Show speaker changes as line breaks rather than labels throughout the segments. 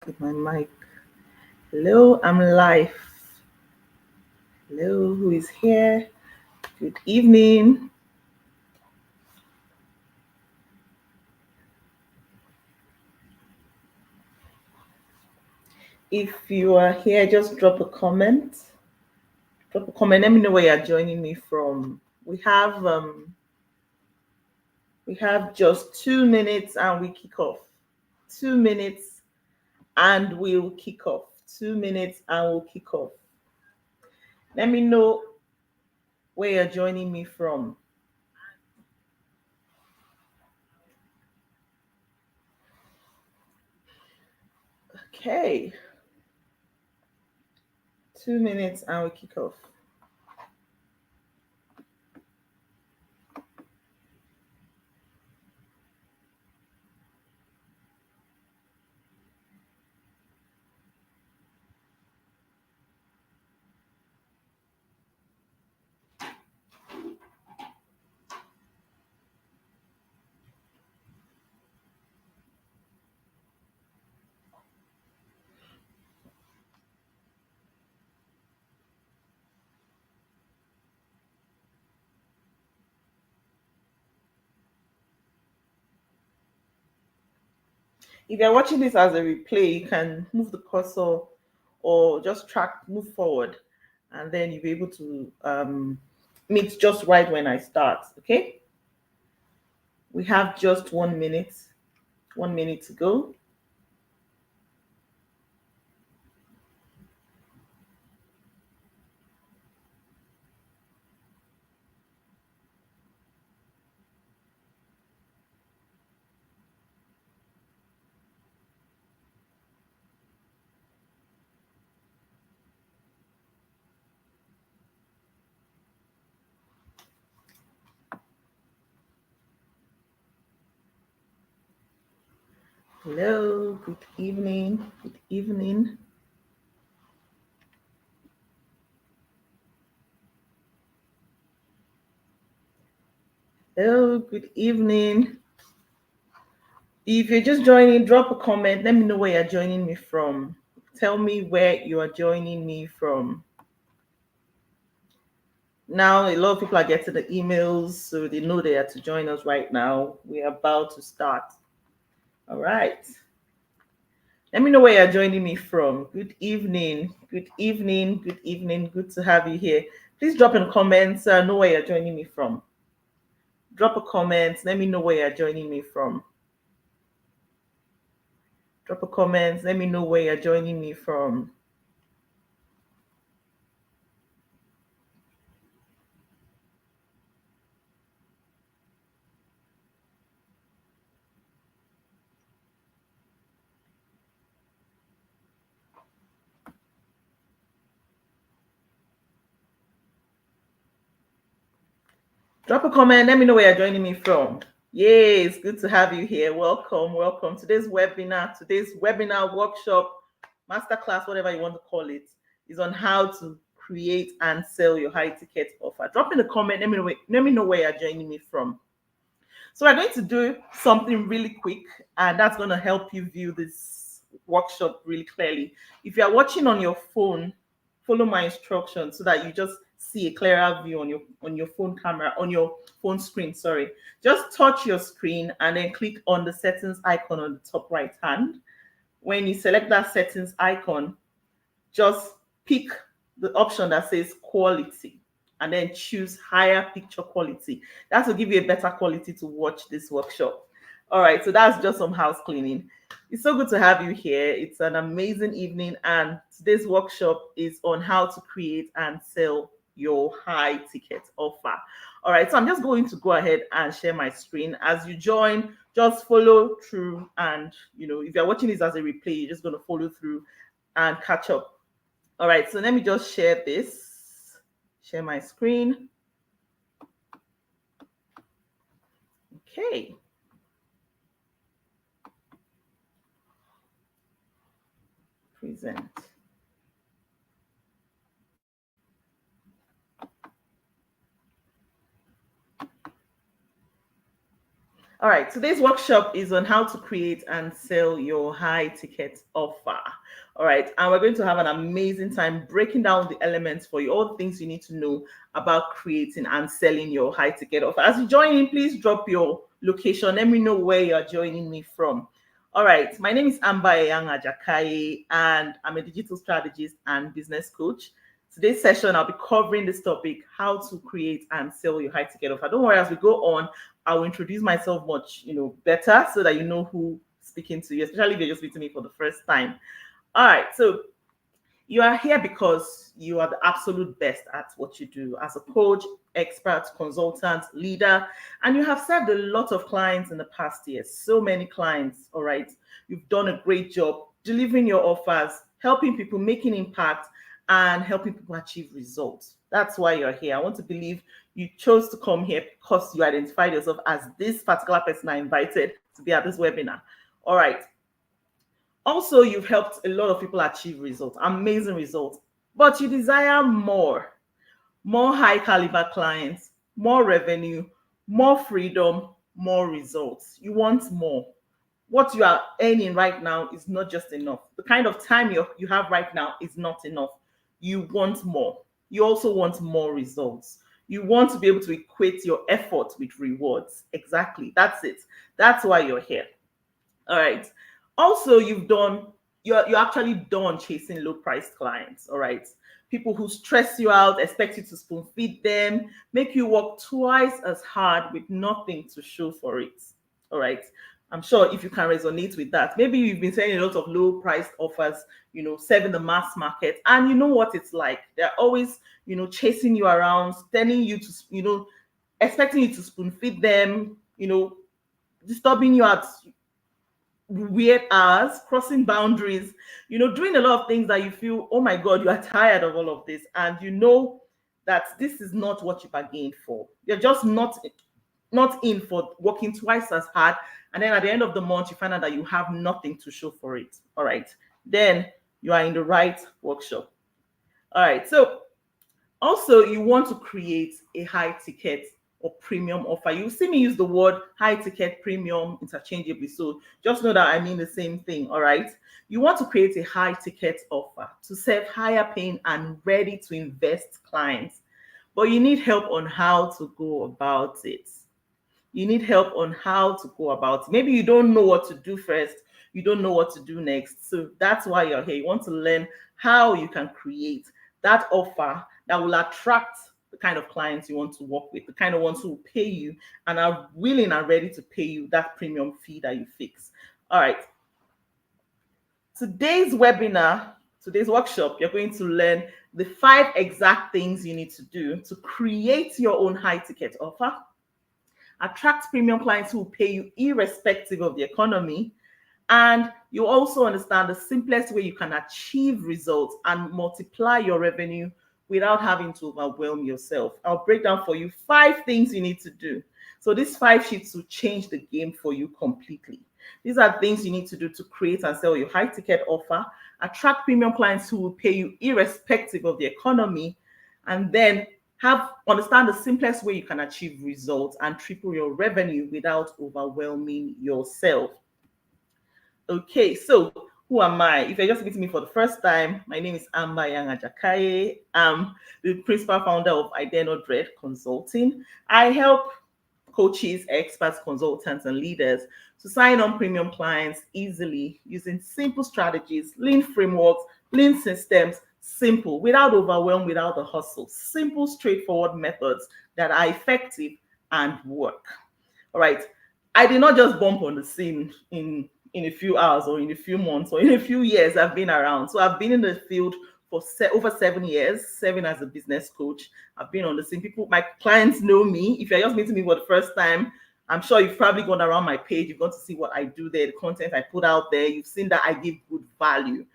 With my mic. Hello, I'm live. Hello, who is here? Good evening. If you are here, just drop a comment. Drop a comment. Let me know where you're joining me from. We have just 2 minutes and we kick off. 2 minutes and we'll kick off. 2 minutes and we'll kick off. Let me know where you're joining me from. Okay. 2 minutes and we kick off. If you're watching this as a replay, you can move the cursor or just move forward, and then you'll be able to meet just right when I start. Okay, we have just 1 minute, 1 minute to go. Hello, good evening, good evening. Hello, good evening. If you're just joining, drop a comment. Let me know where you're joining me from. Tell me where you are joining me from. Now, a lot of people are getting the emails, so they know they have to join us right now. We're about to start. All right. Let me know where you're joining me from. Good evening. Good evening. Good evening. Good to have you here. Please drop in comments. Know where you're joining me from. Drop a comment. Let me know where you're joining me from. Drop a comment. Let me know where you're joining me from. Drop a comment. Let me know where you're joining me from. Yay, it's good to have you here. Welcome, welcome. Today's webinar, workshop, masterclass, whatever you want to call it, is on how to create and sell your high ticket offer. Drop in a comment. Let me know where you're joining me from. So we're going to do something really quick, and that's going to help you view this workshop really clearly. If you are watching on your phone, follow my instructions so that you just see a clearer view on your phone camera, on your phone screen. Sorry, just touch your screen and then click on the settings icon on the top right hand. When you select that settings icon, just pick the option that says quality and then choose higher picture quality. That will give you a better quality to watch this workshop. All right, so that's just some house cleaning. It's so good to have you here. It's an amazing evening, and today's workshop is on how to create and sell your high ticket offer. All right, so I'm just going to go ahead and share my screen. As you join, just follow through, and if you're watching this as a replay, you're just going to follow through and catch up. All right, so let me just share this, share my screen. Okay. Present. All right, today's workshop is on how to create and sell your high ticket offer. All right, and we're going to have an amazing time breaking down the elements for you, all the things you need to know about creating and selling your high ticket offer. As you join in, please drop your location. Let me know where you're joining me from. All right, my name is Amber Eyang Ajakaye, and I'm a digital strategist and business coach. Today's session, I'll be covering this topic, how to create and sell your high ticket offer. Don't worry, as we go on, I will introduce myself much, better so that you know who speaking to you, especially if you're just meeting me for the first time. All right, so you are here because you are the absolute best at what you do as a coach, expert, consultant, leader, and you have served a lot of clients in the past years. So many clients, all right? You've done a great job delivering your offers, helping people, making impact, and helping people achieve results. That's why you're here. I want to believe you chose to come here because you identified yourself as this particular person I invited to be at this webinar. All right. Also, you've helped a lot of people achieve results, amazing results, but you desire more high caliber clients, more revenue, more freedom, more results. You want more. What you are earning right now is not just enough. The kind of time you have right now is not enough. You want more. You also want more results. You want to be able to equate your effort with rewards. Exactly. That's it. That's why you're here. All right. Also, you're actually done chasing low priced clients. All right. People who stress you out, expect you to spoon feed them, make you work twice as hard with nothing to show for it. All right. I'm sure if you can resonate with that, maybe you've been selling a lot of low priced offers, serving the mass market, and you know what it's like. They're always, chasing you around, telling you to, expecting you to spoon feed them, disturbing you at weird hours, crossing boundaries, doing a lot of things that you feel, oh my God, you are tired of all of this. And you know that this is not what you bargained for. You're just not in for working twice as hard, and then at the end of the month you find out that you have nothing to show for it. All right, then you are in the right workshop. All right, so also you want to create a high ticket or premium offer. You see me use the word high ticket, premium interchangeably, so just know that I mean the same thing. All right, you want to create a high ticket offer to serve higher paying and ready to invest clients, but you need help on how to go about it. You need help on how to go about it. Maybe you don't know what to do first. You don't know what to do next. So that's why you're here. You want to learn how you can create that offer that will attract the kind of clients you want to work with, the kind of ones who will pay you and are willing and ready to pay you that premium fee that you fix. All right. Today's workshop, you're going to learn the 5 exact things you need to do to create your own high ticket offer, attract premium clients who will pay you irrespective of the economy, and you also understand the simplest way you can achieve results and multiply your revenue without having to overwhelm yourself. I'll break down for you 5 things you need to do. So these 5 sheets will change the game for you completely. These are things you need to do to create and sell your high ticket offer, attract premium clients who will pay you irrespective of the economy, and then understand the simplest way you can achieve results and triple your revenue without overwhelming yourself. Okay, so who am I? If you're just meeting me for the first time, my name is Amber Eyang Ajakaye. I'm the principal founder of Idenodred Consulting. I help coaches, experts, consultants, and leaders to sign on premium clients easily using simple strategies, lean frameworks, lean systems, simple, without overwhelm, without the hustle. Simple, straightforward methods that are effective and work. All right. I did not just bump on the scene in a few hours or in a few months or in a few years. I've been around. So I've been in the field for over 7 years, serving as a business coach. I've been on the scene. My clients know me. If you're just meeting me for the first time, I'm sure you've probably gone around my page. You've gone to see what I do there, the content I put out there. You've seen that I give good value.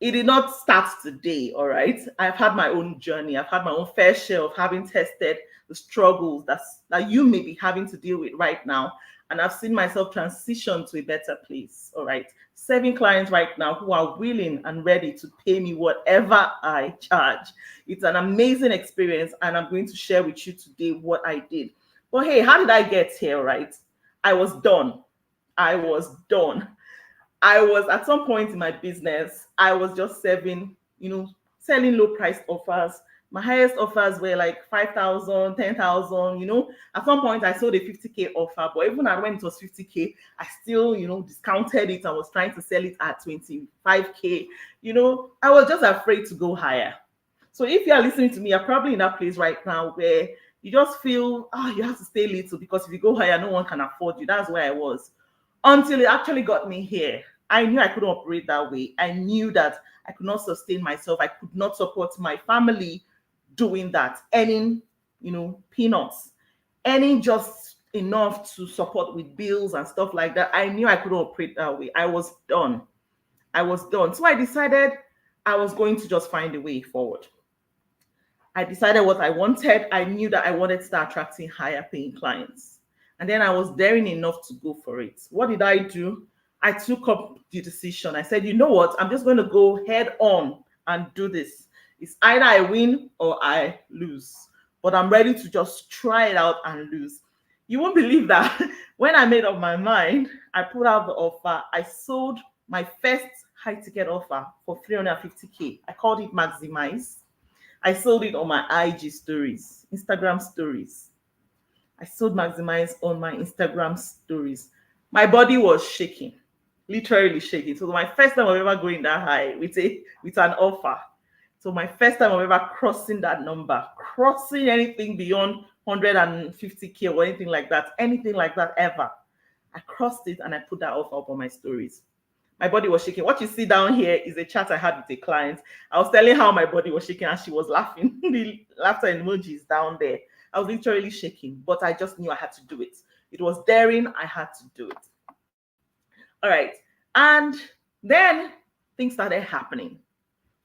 It did not start today, all right? I've had my own journey. I've had my own fair share of having tested the struggles that you may be having to deal with right now. And I've seen myself transition to a better place, all right? Serving clients right now who are willing and ready to pay me whatever I charge. It's an amazing experience, and I'm going to share with you today what I did. But hey, how did I get here, right? I was done. I was done. I was at some point in my business, I was just selling low price offers. My highest offers were like 5,000, 10,000. At some point I sold a 50K offer, but even when it was 50K, I still, discounted it. I was trying to sell it at 25K. I was just afraid to go higher. So if you are listening to me, you're probably in that place right now where you just feel, you have to stay little because if you go higher, no one can afford you. That's where I was until it actually got me here. I knew I couldn't operate that way. I knew that I could not sustain myself. I could not support my family doing that, earning, peanuts, earning just enough to support with bills and stuff like that. I knew I couldn't operate that way. I was done. So I decided I was going to just find a way forward. I decided what I wanted. I knew that I wanted to start attracting higher paying clients. And then I was daring enough to go for it. What did I do? I took up the decision. I said, you know what? I'm just going to go head on and do this. It's either I win or I lose. But I'm ready to just try it out and lose. You won't believe that when I made up my mind, I put out the offer. I sold my first high ticket offer for 350K. I called it Maximize. I sold it on my IG stories, Instagram stories. I sold Maximize on my Instagram stories. My body was shaking, literally shaking. So my first time of ever going that high with an offer. So my first time of ever crossing that number, crossing anything beyond 150K or anything like that ever. I crossed it and I put that offer up on my stories. My body was shaking. What you see down here is a chat I had with a client. I was telling how my body was shaking and she was laughing. The laughter emojis down there. I was literally shaking, but I just knew I had to do it. It was daring. I had to do it. All right. And then things started happening.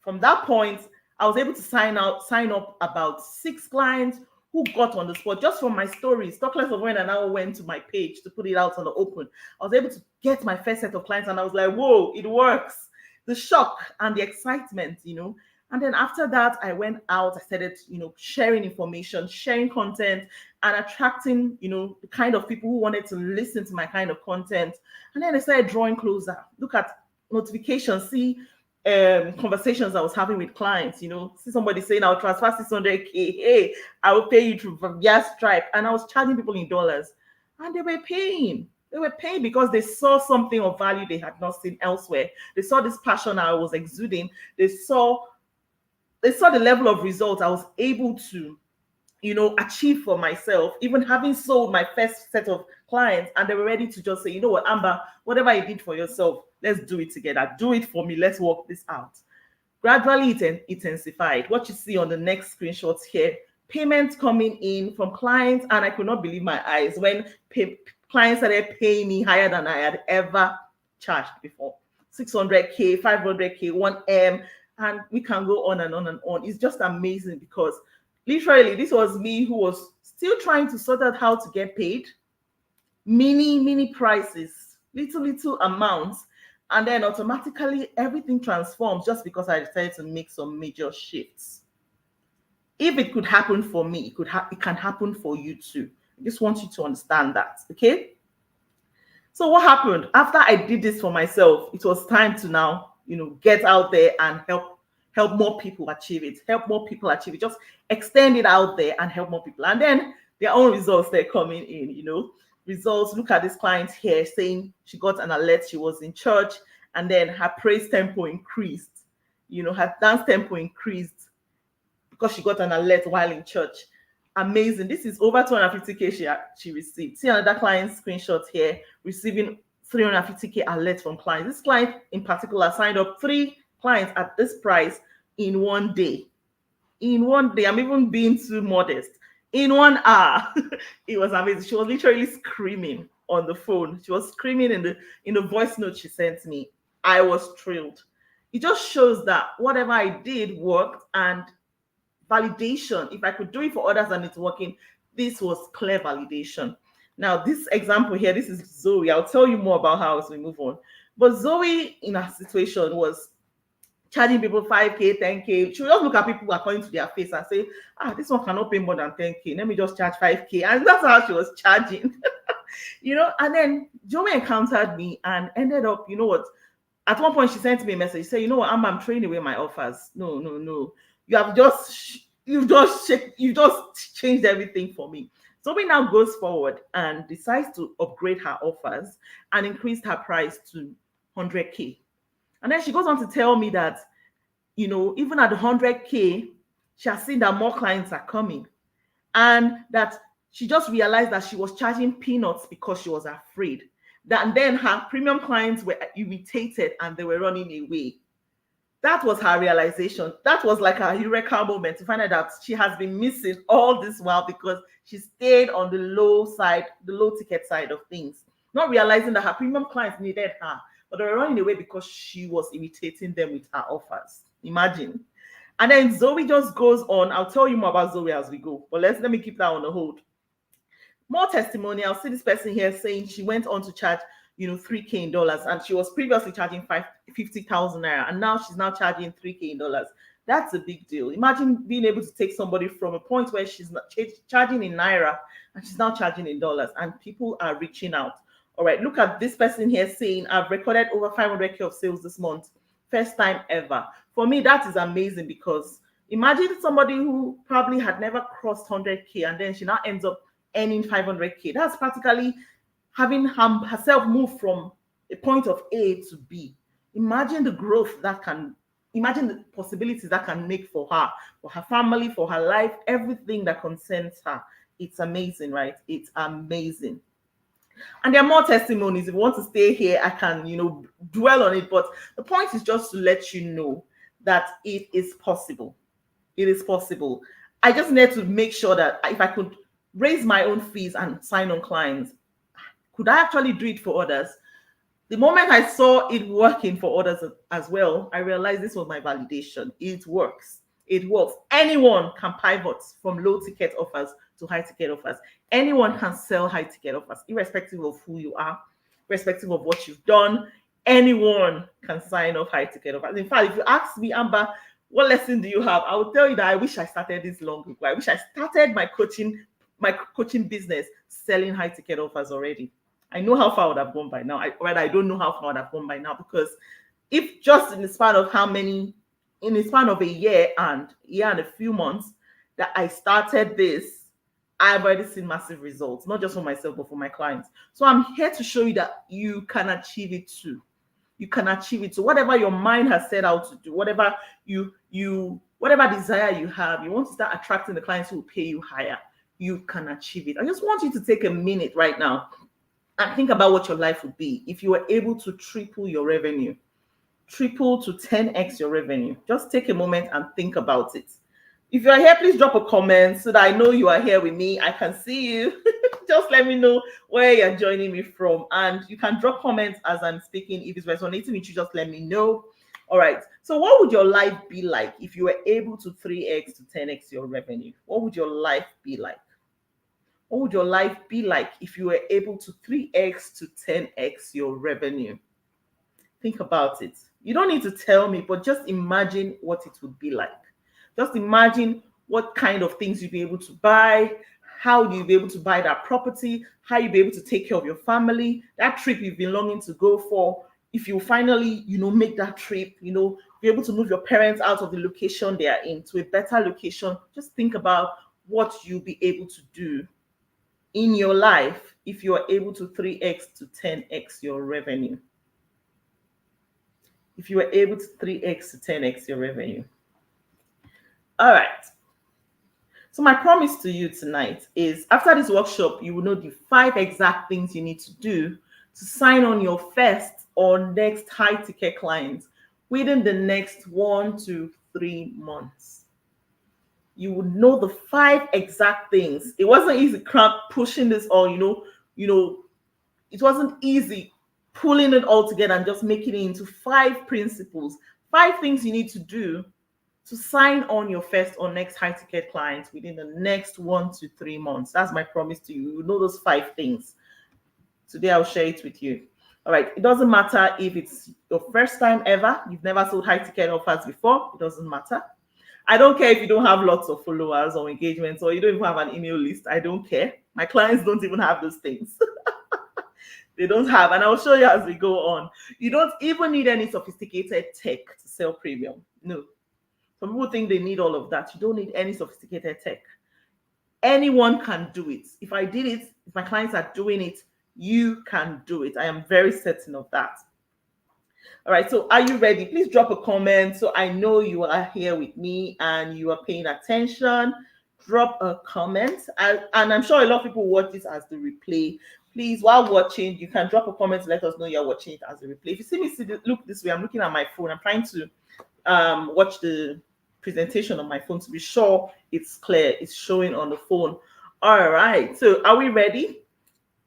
From that point, I was able to sign up about 6 clients who got on the spot just from my stories. Talk less of when I now went to my page to put it out on the open. I was able to get my first set of clients and I was like, whoa, it works. The shock and the excitement, And then after that, I went out, I started, sharing information, sharing content and attracting, the kind of people who wanted to listen to my kind of content. And then I started drawing closer. Look at notifications, see conversations I was having with clients, see somebody saying I'll transfer 600K, hey, I will pay you through via Stripe. And I was charging people in dollars and they were paying. They were paying because they saw something of value they had not seen elsewhere. They saw this passion I was exuding. They saw the level of results I was able to, achieve for myself, even having sold my first set of clients, and they were ready to just say, you know what, Amber, whatever you did for yourself, let's do it together. Do it for me. Let's work this out. Gradually, it intensified. What you see on the next screenshots here, payments coming in from clients, and I could not believe my eyes when clients started paying me higher than I had ever charged before. 600K, 500K, 1M, and we can go on and on and on. It's just amazing because literally this was me who was still trying to sort out how to get paid. Mini prices, little amounts, and then automatically everything transforms just because I decided to make some major shifts. If it could happen for me, it can happen for you too. I just want you to understand that, okay? So what happened after I did this for myself? It was time to now, get out there and help more people achieve it. Just extend it out there and help more people. And then their own results, they're coming in, results. Look at this client here saying she got an alert. She was in church and then her praise tempo increased. Her dance tempo increased because she got an alert while in church. Amazing. This is over 250K she received. See another client screenshot here, receiving 350K alert from clients. This client in particular signed up 3 clients at this price in one day. I'm even being too modest. In 1 hour. It was amazing. She was literally screaming on the phone. She was screaming in the voice note she sent me. I was thrilled. It just shows that whatever I did worked, and validation, if I could do it for others and it's working, this was clear validation. Now, this example here, this is Zoe. I'll tell you more about how as we move on. But Zoe, in her situation, was charging people 5K, 10K. She would just look at people according to their face and say, this one cannot pay more than 10K. Let me just charge 5K. And that's how she was charging. And then Joey encountered me and ended up, you know what? At one point, she sent me a message. She said, "You know what? I'm throwing away my offers. No, no, no. You've just changed everything for me." Zoe now goes forward and decides to upgrade her offers and increase her price to 100K. And then she goes on to tell me that, even at 100K, she has seen that more clients are coming, and that she just realized that she was charging peanuts because she was afraid. That and then her premium clients were irritated and they were running away. That was her realization. That was like a eureka moment to find out that she has been missing all this while because she stayed on the low side, the low ticket side of things, not realizing that her premium clients needed her, but they were running away because she was irritating them with her offers. Imagine. And then Zoe just goes on. I'll tell you more about Zoe as we go, but let me keep that on the hold. More testimonial. See this person here saying she went on to charge 3K in dollars, and she was previously charging 50,000 naira, and now she's now charging 3K in dollars. That's a big deal. Imagine being able to take somebody from a point where she's not charging in naira and she's now charging in dollars, and people are reaching out. All right, look at this person here saying, "I've recorded over 500K of sales this month. First time ever." For me, that is amazing, because imagine somebody who probably had never crossed 100K and then she now ends up earning 500K. That's practically having herself move from a point of A to B. Imagine the growth imagine the possibilities that can make for her family, for her life, everything that concerns her. It's amazing, right? It's amazing. And there are more testimonies. If you want to stay here, I can, dwell on it. But the point is just to let you know that it is possible. It is possible. I just need to make sure that if I could raise my own fees and sign on clients, could I actually do it for others? The moment I saw it working for others as well, I realized this was my validation. It works. It works. Anyone can pivot from low ticket offers to high ticket offers. Anyone can sell high ticket offers, irrespective of who you are, irrespective of what you've done. Anyone can sign off high ticket offers. In fact, if you ask me, Amber, what lesson do you have? I will tell you that I wish I started this long ago. I wish I started my coaching business selling high ticket offers already. I know how far I would have gone by now. I don't know how far I would have gone by now, because if just in the span of a year and a few months that I started this, I've already seen massive results, not just for myself, but for my clients. So I'm here to show you that you can achieve it too. You can achieve it. So whatever your mind has set out to do, whatever desire you have, you want to start attracting the clients who will pay you higher, you can achieve it. I just want you to take a minute right now and think about what your life would be if you were able to triple your revenue, triple to 10x your revenue. Just take a moment and think about it. If you are here, please drop a comment so that I know you are here with me. I can see you. Just let me know where you're joining me from. And you can drop comments as I'm speaking. If it's resonating with you, just let me know. All right. So what would your life be like if you were able to 3x to 10x your revenue? What would your life be like? What would your life be like if you were able to 3x to 10x your revenue? Think about it. You don't need to tell me, but just imagine what it would be like. Just imagine what kind of things you'd be able to buy, how you'd be able to buy that property, how you'd be able to take care of your family, that trip you've been longing to go for. If you finally, make that trip, be able to move your parents out of the location they are in to a better location. Just think about what you'll be able to do in your life if you are able to 3x to 10x your revenue. If you are able to 3x to 10x your revenue. All right. So my promise to you tonight is, after this workshop, you will know the 5 exact things you need to do to sign on your first or next high ticket clients within the next 1 to 3 months. You would know the 5 exact things. It wasn't easy pushing this all, it wasn't easy pulling it all together and just making it into 5 principles, 5 things you need to do to sign on your first or next high ticket clients within the next 1 to 3 months. That's my promise to you. You know those 5 things. Today I'll share it with you. All right. It doesn't matter if it's your first time ever, you've never sold high ticket offers before. It doesn't matter. I don't care if you don't have lots of followers or engagements, or you don't even have an email list. I don't care. My clients don't even have those things. They don't have, and I'll show you as we go on. You don't even need any sophisticated tech to sell premium. No. Some people think they need all of that. You don't need any sophisticated tech. Anyone can do it. If I did it, if my clients are doing it, you can do it. I am very certain of that. All right, so are you ready? Please drop a comment so I know you are here with me and you are paying attention. Drop a comment. And I'm sure a lot of people watch this as the replay. Please, while watching, you can drop a comment to let us know you're watching it as a replay. If you see me look this way, I'm looking at my phone. I'm trying to watch the presentation on my phone to be sure it's clear. It's showing on the phone. All right, so are we ready?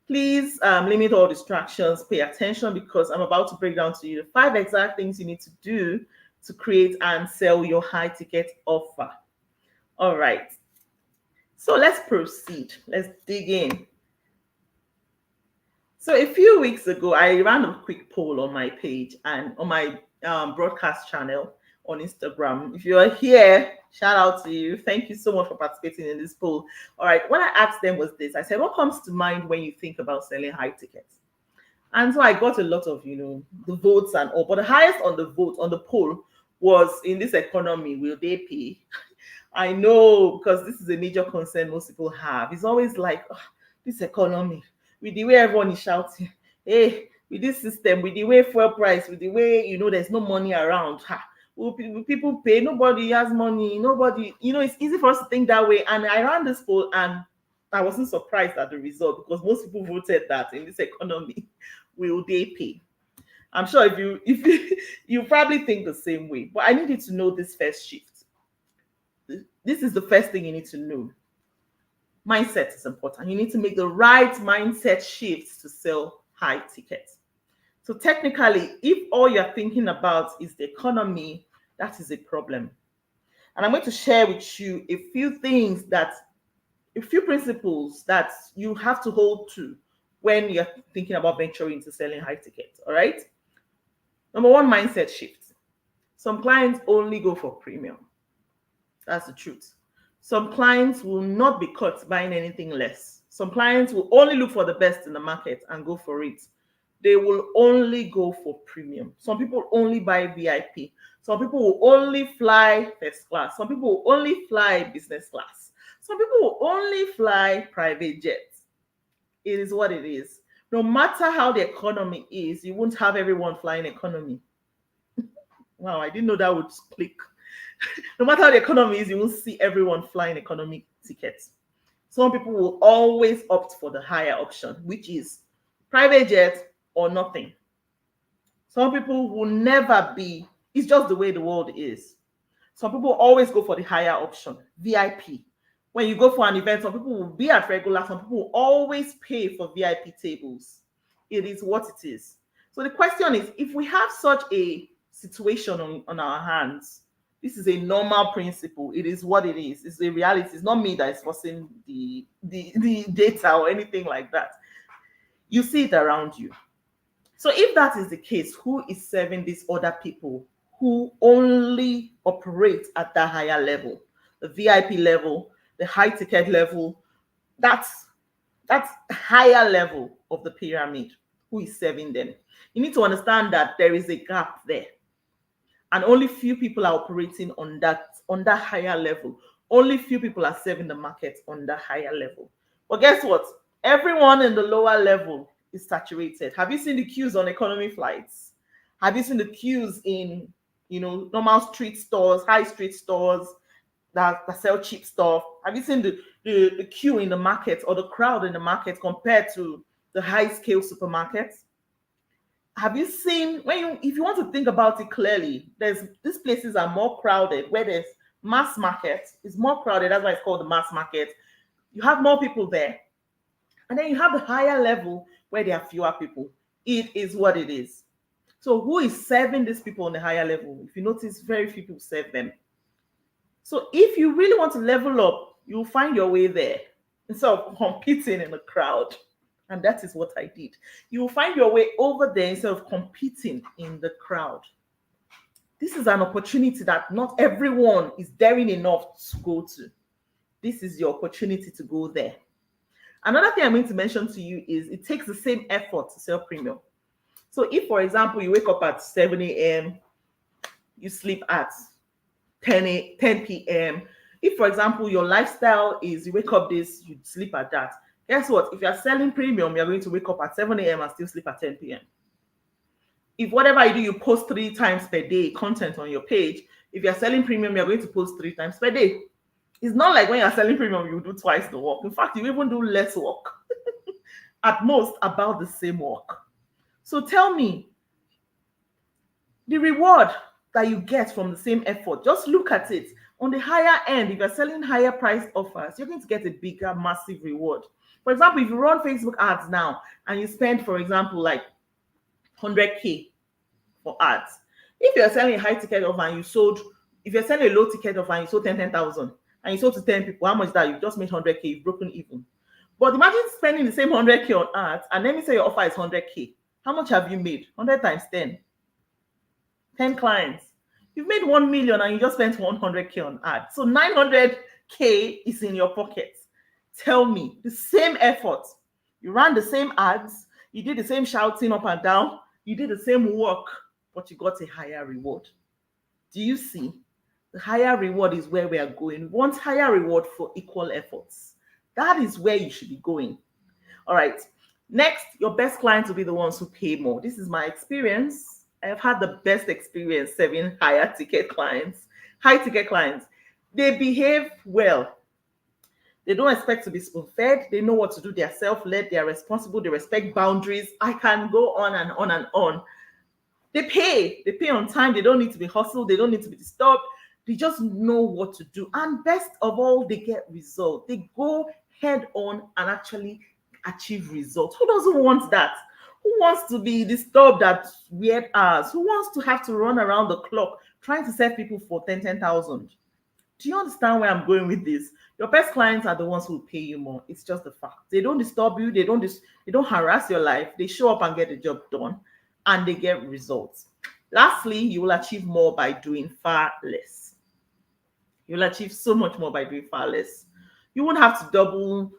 Please limit all distractions, pay attention, because I'm about to break down to you the 5 exact things you need to do to create and sell your high ticket offer. All right, so let's proceed. Let's dig in. So a few weeks ago, I ran a quick poll on my page and on my broadcast channel on Instagram. If you are here, shout out to you. Thank you so much for participating in this poll. All right, what I asked them was this. I said, what comes to mind when you think about selling high tickets? And so I got a lot of, the votes and all, but the highest on the poll was, in this economy, will they pay? I know, because this is a major concern most people have. It's always like, oh, this economy, with the way everyone is shouting, hey, with this system, with the way fuel price, with the way, there's no money around, will people pay? Nobody has money. Nobody, it's easy for us to think that way. And I ran this poll and I wasn't surprised at the result, because most people voted that in this economy, will they pay? I'm sure if you probably think the same way, but I need you to know this first shift. This is the first thing you need to know. Mindset is important. You need to make the right mindset shifts to sell high tickets. So technically, if all you're thinking about is the economy, that is a problem. And I'm going to share with you a few principles that you have to hold to when you're thinking about venturing into selling high tickets. All right. Number one, mindset shift. Some clients only go for premium. That's the truth. Some clients will not be caught buying anything less. Some clients will only look for the best in the market and go for it. They will only go for premium. Some people only buy VIP. Some people will only fly first class. Some people will only fly business class. Some people will only fly private jets. It is what it is. No matter how the economy is, you won't have everyone flying economy. Wow, I didn't know that would click. No matter how the economy is, you won't see everyone flying economy tickets. Some people will always opt for the higher option, which is private jet or nothing. Some people will never be, it's just the way the world is. Some people always go for the higher option, VIP. When you go for an event, some people will be at regular, some people will always pay for VIP tables. It is what it is. So the question is, if we have such a situation on our hands, this is a normal principle. It is what it is. It's a reality. It's not me that is forcing the data or anything like that. You see it around you. So if that is the case, who is serving these other people who only operate at that higher level, the VIP level, the high ticket level? That's higher level of the pyramid. Who is serving them? You need to understand that there is a gap there. And only few people are operating on that higher level. Only few people are serving the market on that higher level. But guess what? Everyone in the lower level is saturated. Have you seen the queues on economy flights? Have you seen the queues in normal street stores, high street stores that sell cheap stuff? Have you seen the queue in the market or the crowd in the market compared to the high scale supermarkets? Have you seen, if you want to think about it clearly, these places are more crowded. Where there's mass market, it's more crowded. That's why it's called the mass market. You have more people there. And then you have the higher level where there are fewer people. It is what it is. So who is serving these people on the higher level? If you notice, very few people serve them. So if you really want to level up, you'll find your way there instead of competing in the crowd. And that is what I did. You will find your way over there instead of competing in the crowd. This is an opportunity that not everyone is daring enough to go to. This is your opportunity to go there. Another thing I'm going to mention to you is it takes the same effort to sell premium. So if, for example, you wake up at 7 a.m., you sleep at 10 p.m. If, for example, your lifestyle is you wake up this, you sleep at that, guess what? If you're selling premium, you're going to wake up at 7 a.m. and still sleep at 10 p.m. If whatever you do, you post 3 times per day content on your page, if you're selling premium, you're going to post 3 times per day. It's not like when you're selling premium, you do twice the work. In fact, you even do less work. At most, about the same work. So tell me, the reward that you get from the same effort, just look at it. On the higher end, if you're selling higher price offers, you're going to get a bigger, massive reward. For example, if you run Facebook ads now and you spend, for example, like 100K for ads, if you're selling a high ticket offer and you sold, if you're selling a low ticket offer and you sold 10,000 and you sold to 10 people, how much is that? You've just made 100K, you've broken even. But imagine spending the same 100K on ads, and let me say your offer is 100K. How much have you made? 100 times 10. 10 clients. You've made 1 million and you just spent 100K on ads. So 900K is in your pocket. Tell me, the same effort. You ran the same ads, you did the same shouting up and down, you did the same work, but you got a higher reward. Do you see? The higher reward is where we are going. We want higher reward for equal efforts. That is where you should be going. All right. Next, your best clients will be the ones who pay more. This is my experience. I've had the best experience serving higher ticket clients, high ticket clients. They behave well. They don't expect to be spoon-fed. They know what to do. They are self-led. They are responsible. They respect boundaries. I can go on and on and on. They pay. They pay on time. They don't need to be hustled. They don't need to be disturbed. They just know what to do. And best of all, they get results. They go head on and actually achieve results. Who doesn't want that? Who wants to be disturbed at weird hours? Who wants to have to run around the clock trying to serve people for 10,000? Do you understand where I'm going with this? Your best clients are the ones who pay you more. It's just the fact. They don't disturb you. They don't harass your life. They show up and get the job done, and they get results. Lastly, you will achieve more by doing far less. You'll achieve so much more by doing far less. You won't have to double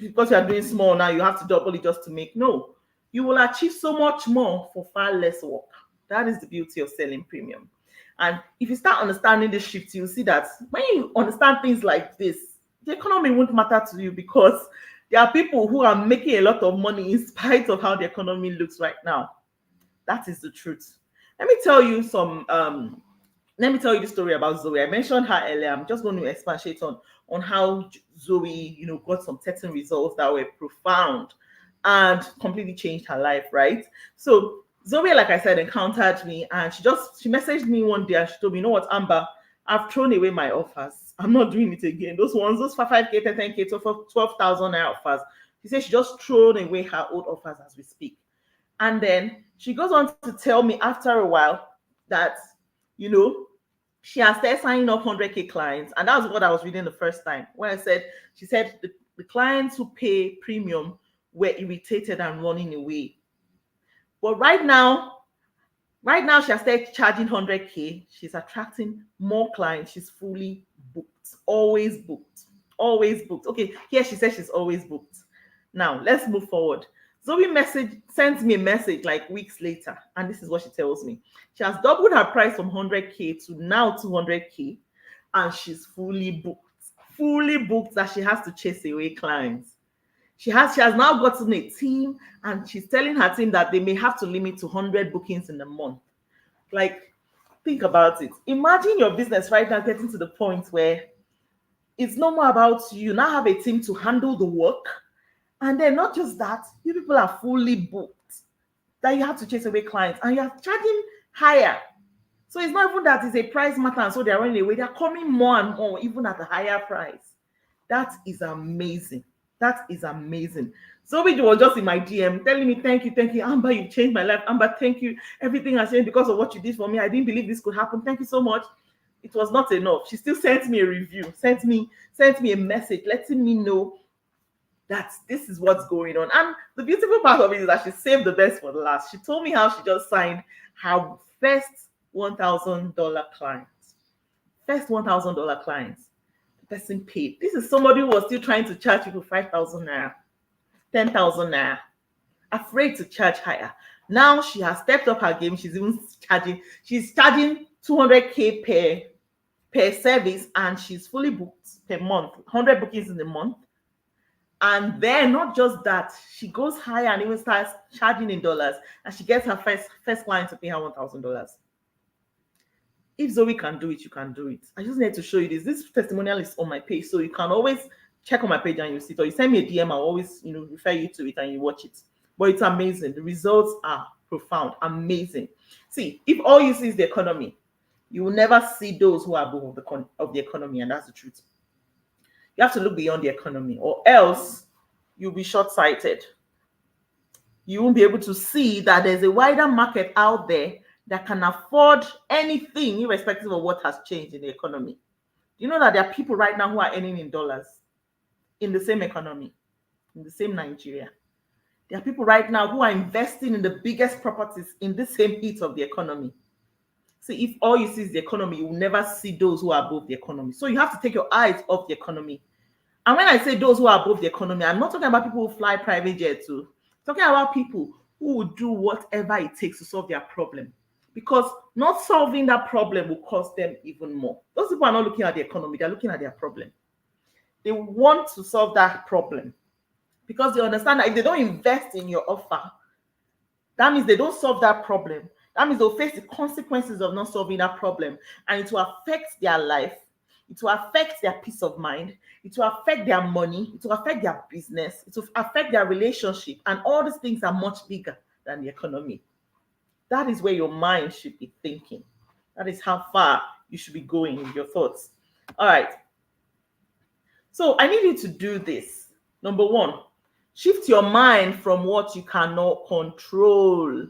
because you are doing small now. You have to double it just to make. No, you will achieve so much more for far less work. That is the beauty of selling premium. And if you start understanding this shift, you'll see that when you understand things like this, the economy won't matter to you, because there are people who are making a lot of money in spite of how the economy looks right now. That is the truth. Let me tell you the story about Zoe. I mentioned her earlier. I'm just going to expatiate on how Zoe, got some certain results that were profound and completely changed her life, right? So Zoe, like I said, encountered me, and she messaged me one day and she told me, you know what, Amber, I've thrown away my offers. I'm not doing it again. Those 5K, 10K, 12,000 naira offers. She said she just thrown away her old offers as we speak. And then she goes on to tell me after a while that, she has started signing up 100K clients. And that was what I was reading the first time. When she said the clients who pay premium were irritated and running away. But right now she has started charging 100K. She's attracting more clients. She's fully booked, always booked, always booked. Okay, here she says she's always booked. Now let's move forward. Zoe sends me a message like weeks later, and this is what she tells me. She has doubled her price from 100K to now 200K, and she's fully booked that she has to chase away clients. She has now gotten a team, and she's telling her team that they may have to limit to 100 bookings in a month. Like, think about it. Imagine your business right now getting to the point where it's no more about you. Now have a team to handle the work. And then not just that, you people are fully booked, that you have to chase away clients, and you're charging higher. So it's not even that it's a price matter, and so they're running away. They're coming more and more, even at a higher price. That is amazing. That is amazing. Zoe was just in my DM telling me, thank you, Amber, you've changed my life. Amber, thank you. Everything has changed because of what you did for me. I didn't believe this could happen. Thank you so much. It was not enough. She still sent me a review, sent me a message letting me know that this is what's going on. And the beautiful part of it is that she saved the best for the last. She told me how she just signed her first $1,000 client. First $1,000 clients. person paid. This is somebody who was still trying to charge people 5,000 naira, 10,000 naira, afraid to charge higher. Now she has stepped up her game. She's charging 200K per service, and she's fully booked per month, 100 bookings in a month. And then not just that, she goes higher and even starts charging in dollars, and she gets her first client to pay her $1,000. If Zoe can do it, you can do it. I just need to show you this. This testimonial is on my page, so you can always check on my page and you see it, or you send me a DM. I'll always, refer you to it and you watch it. But it's amazing. The results are profound, amazing. See, if all you see is the economy, you will never see those who are above of the economy, and that's the truth. You have to look beyond the economy, or else you'll be short-sighted. You won't be able to see that there's a wider market out there that can afford anything, irrespective of what has changed in the economy. You know that there are people right now who are earning in dollars in the same economy, in the same Nigeria. There are people right now who are investing in the biggest properties in the same heat of the economy. See, if all you see is the economy, you will never see those who are above the economy. So you have to take your eyes off the economy. And when I say those who are above the economy, I'm not talking about people who fly private jets too. I'm talking about people who will do whatever it takes to solve their problem. Because not solving that problem will cost them even more. Those people are not looking at the economy, they're looking at their problem. They want to solve that problem because they understand that if they don't invest in your offer, that means they don't solve that problem. That means they'll face the consequences of not solving that problem, and it will affect their life. It will affect their peace of mind. It will affect their money. It will affect their business. It will affect their relationship. And all these things are much bigger than the economy. That is where your mind should be thinking. That is how far you should be going with your thoughts. All right. So I need you to do this. Number one, shift your mind from what you cannot control.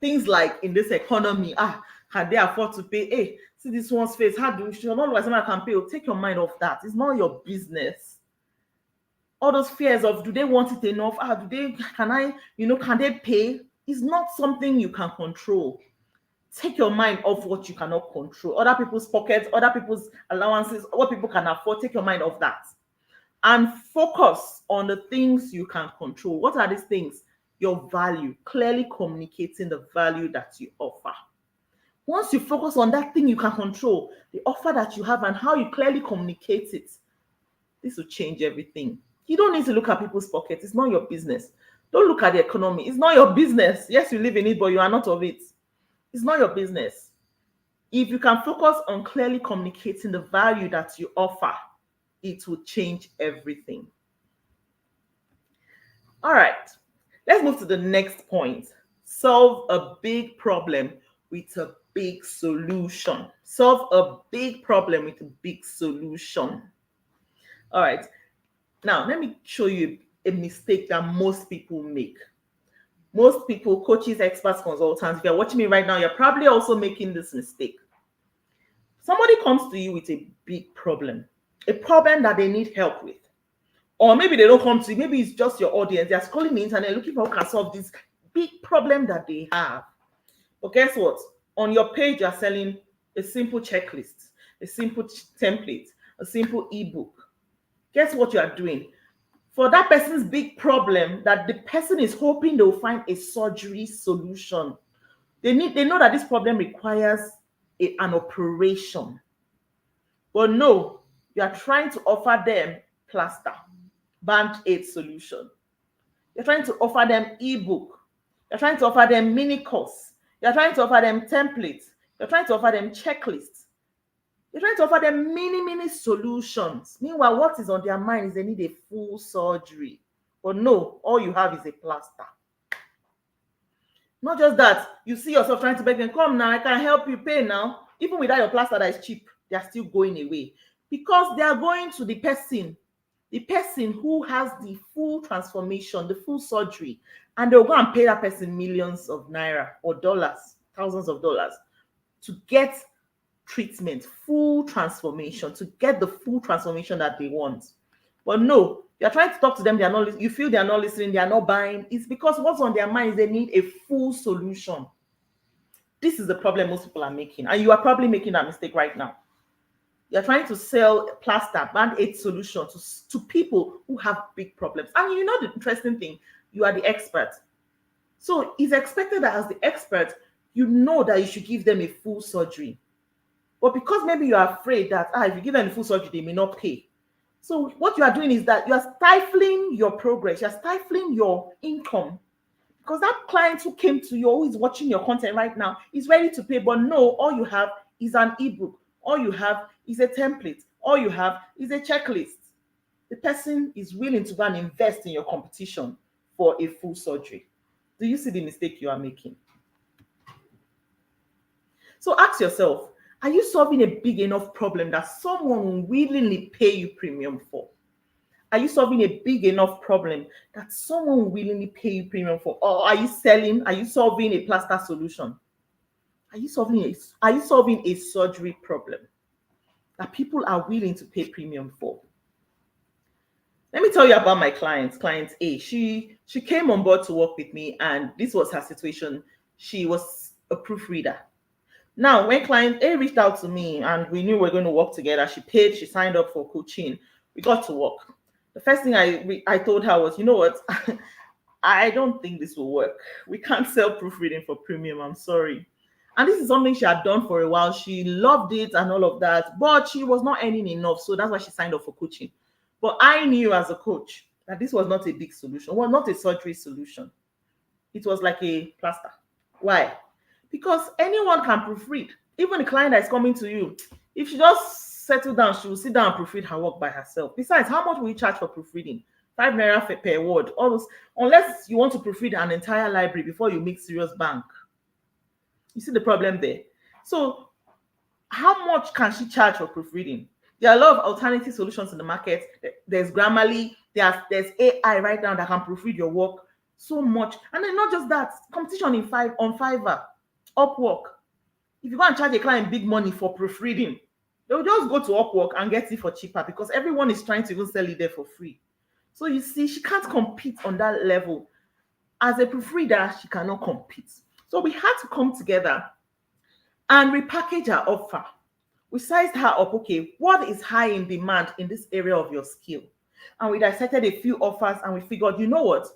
Things like in this economy, can they afford to pay? Hey, see this one's face. How do you not like someone can pay? Take your mind off that. It's not your business. All those fears of, do they want it enough? Can they pay? It's not something you can control. Take your mind off what you cannot control. Other people's pockets, other people's allowances, what people can afford. Take your mind off that. And focus on the things you can control. What are these things? Your value, clearly communicating the value that you offer. Once you focus on that thing you can control, the offer that you have and how you clearly communicate it, this will change everything. You don't need to look at people's pockets. It's not your business. Don't look at the economy. It's not your business. Yes, you live in it, but you are not of it. It's not your business. If you can focus on clearly communicating the value that you offer, it will change everything. All right. Let's move to the next point. Solve a big problem with a big solution. Solve a big problem with a big solution. All right. Now, let me show you a mistake that most people make. Most people, coaches, experts, consultants, if you're watching me right now, you're probably also making this mistake. Somebody comes to you with a big problem, a problem that they need help with. Or maybe they don't come to you, maybe it's just your audience. They're scrolling the internet looking for who can solve this big problem that they have. But guess what? On your page, you're selling a simple checklist, a simple template, a simple ebook. Guess what you are doing? For that person's big problem that the person is hoping they'll find a surgery solution. They know that this problem requires an operation. But no, you are trying to offer them plaster, band-aid solution. You're trying to offer them ebook. You're trying to offer them mini course. You're trying to offer them templates. You're trying to offer them checklists. You're trying to offer them mini solutions. Meanwhile, what is on their mind is they need a full surgery. But no, all you have is a plaster. Not just that, you see yourself trying to beg them, come now, I can help you pay now. Even without your plaster that is cheap, they are still going away. Because they are going to the person who has the full transformation, the full surgery, and they'll go and pay that person millions of naira or dollars, thousands of dollars to get treatment, full transformation, to get the full transformation that they want. But no, you're trying to talk to them, you feel they're not listening, they're not buying. It's because what's on their mind is they need a full solution. This is the problem most people are making, and you are probably making that mistake right now. You're trying to sell plaster, band-aid solution to people who have big problems. And you know the interesting thing, you are the expert. So it's expected that as the expert, you know that you should give them a full surgery. But because maybe you are afraid that if you give them a full surgery, they may not pay. So what you are doing is that you are stifling your progress, you're stifling your income. Because that client who came to you, who is watching your content right now, is ready to pay, but no, all you have is an ebook. All you have is a template. All you have is a checklist. The person is willing to go and invest in your competition for a full surgery. Do you see the mistake you are making? So ask yourself, are you solving a big enough problem that someone will willingly pay you premium for? Are you solving a big enough problem that someone will willingly pay you premium for? Or are you solving a plaster solution? Are you solving a surgery problem that people are willing to pay premium for? Let me tell you about my client A. She came on board to work with me, and this was her situation. She was a proofreader. Now, when client A reached out to me and we knew we were going to work together, she paid, she signed up for coaching. We got to work. The first thing I told her was, you know what? I don't think this will work. We can't sell proofreading for premium. I'm sorry. And this is something she had done for a while. She loved it and all of that, but she was not earning enough. So that's why she signed up for coaching. But I knew as a coach that this was not a big solution. Well, not a surgery solution. It was like a plaster. Why? Because anyone can proofread. Even the client that is coming to you, if she just settle down, she will sit down and proofread her work by herself. Besides, how much will you charge for proofreading? 5 naira per word. Almost, unless you want to proofread an entire library before you make serious bank. You see the problem there? So how much can she charge for proofreading? There are a lot of alternative solutions in the market. There's Grammarly, there's AI right now that can proofread your work so much. And then not just that, competition on Fiverr, Upwork. If you go and charge a client big money for proofreading, they'll just go to Upwork and get it for cheaper because everyone is trying to even sell it there for free. So you see, she can't compete on that level. As a proofreader, she cannot compete. So we had to come together and repackage her offer. We sized her up, okay, what is high in demand in this area of your skill? And we dissected a few offers and we figured, you know what?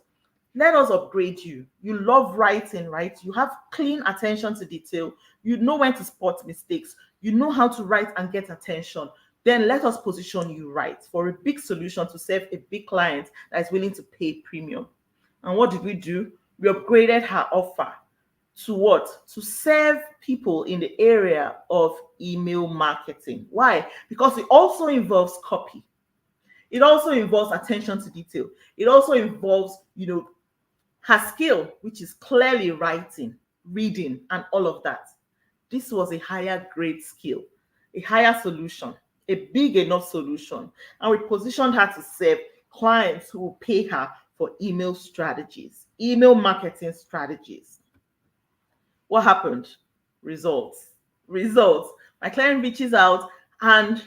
Let us upgrade you. You love writing, right? You have clean attention to detail. You know when to spot mistakes. You know how to write and get attention. Then let us position you right for a big solution to serve a big client that is willing to pay premium. And what did we do? We upgraded her offer to what? To serve people in the area of email marketing. Why? Because it also involves copy. It also involves attention to detail. It also involves, her skill, which is clearly writing, reading, and all of that. This was a higher grade skill, a higher solution, a big enough solution. And we positioned her to serve clients who will pay her for email strategies, email marketing strategies. What happened? Results. My client reaches out and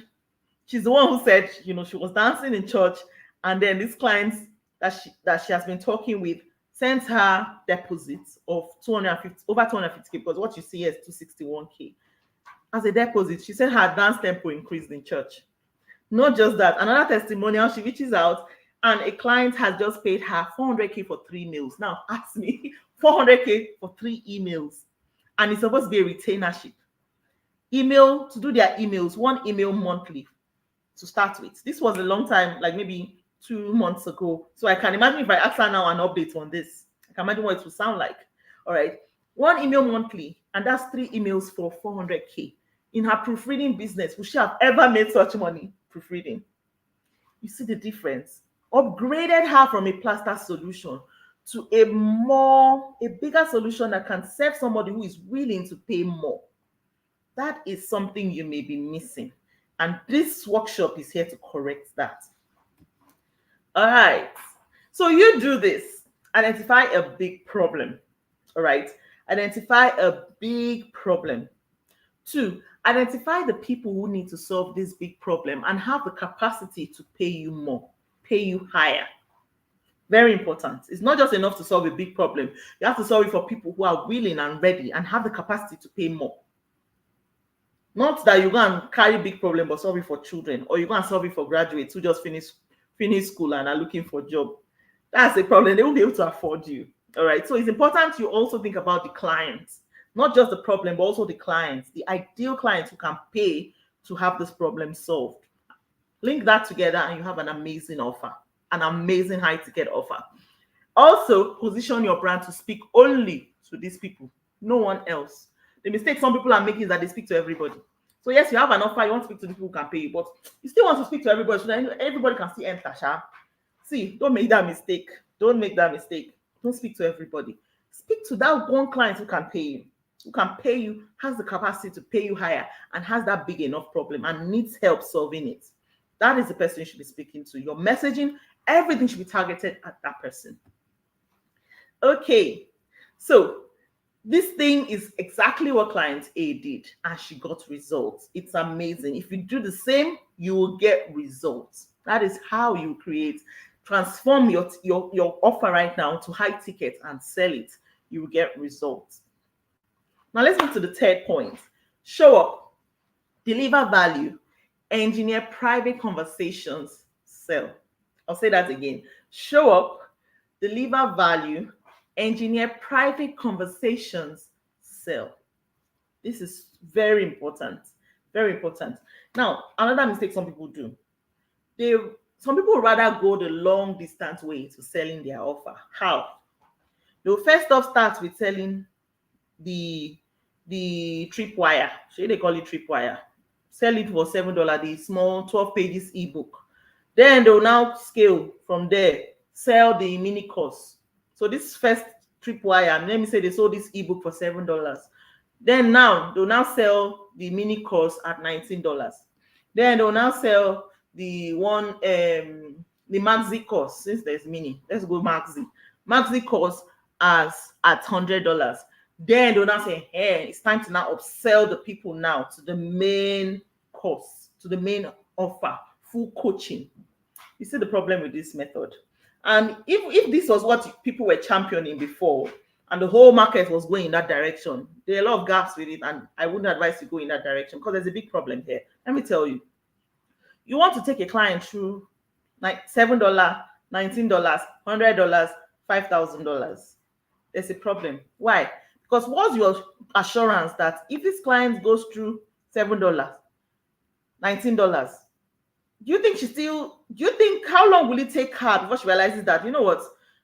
she's the one who said, she was dancing in church, and then this client that she has been talking with sent her deposits of over 250K, because what you see here is 261K. As a deposit, she said her dance tempo increased in church. Not just that, another testimonial, she reaches out and a client has just paid her 400K for 3 meals. Now, ask me, 400K for 3 emails. And it's supposed to be a retainership. Email, to do their emails, 1 email monthly to start with. This was a long time, like maybe 2 months ago. So I can imagine if I ask her now an update on this, I can imagine what it would sound like. All right. 1 email monthly, and that's 3 emails for 400K. In her proofreading business, would she have ever made such money proofreading? You see the difference? Upgraded her from a plaster solution to a bigger solution that can serve somebody who is willing to pay more. That is something you may be missing. And this workshop is here to correct that. All right. So you do this. Identify a big problem. All right. Identify a big problem. 2, identify the people who need to solve this big problem and have the capacity to pay you more, pay you higher. Very important. It's not just enough to solve a big problem. You have to solve it for people who are willing and ready and have the capacity to pay more. Not that you go and carry big problem but solve it for children, or you go and solve it for graduates who just finish school and are looking for job. That's a problem. They won't be able to afford you. All right. So it's important you also think about the clients, not just the problem, but also the clients, the ideal clients who can pay to have this problem solved. Link that together and you have an amazing offer, an amazing high ticket offer. Also, position your brand to speak only to these people, no one else. The mistake some people are making is that they speak to everybody. So yes, you have an offer, you want to speak to the people who can pay you, but you still want to speak to everybody so that everybody can still enter. See, don't make that mistake. Don't make that mistake. Don't speak to everybody. Speak to that one client who can pay you, has the capacity to pay you higher, and has that big enough problem and needs help solving it. That is the person you should be speaking to. Your messaging, everything should be targeted at that person. Okay, so this thing is exactly what client A did, and she got results. It's amazing. If you do the same, you will get results. That is how you transform your offer right now to high ticket and sell it. You will get results. Now let's move to the third point. Show up, deliver value, engineer private conversations, sell. I'll say that again. Show up, deliver value, engineer private conversations, sell. This is very important. Very important. Now, another mistake some people do. Some people would rather go the long distance way to selling their offer. How? They'll first off start with selling the tripwire. So they call it tripwire. Sell it for $7, the small 12 pages ebook. Then they'll now scale from there, sell the mini course. So this first tripwire, let me say they sold this ebook for $7. Then now they'll now sell the mini course at $19. Then they'll now sell the one the maxi course, since there's mini. Let's go maxi course at $100. Then they'll now say, hey, it's time to now upsell the people now to the main course, to the main offer, full coaching. You see the problem with this method. And if this was what people were championing before, and the whole market was going in that direction, there are a lot of gaps with it, and I wouldn't advise you go in that direction because there's a big problem here. Let me tell you. You want to take a client through like $7, $19, $100, $5,000. There's a problem. Why? Because what's your assurance that if this client goes through $7, $19, do you think how long will it take her before she realizes that, you know what,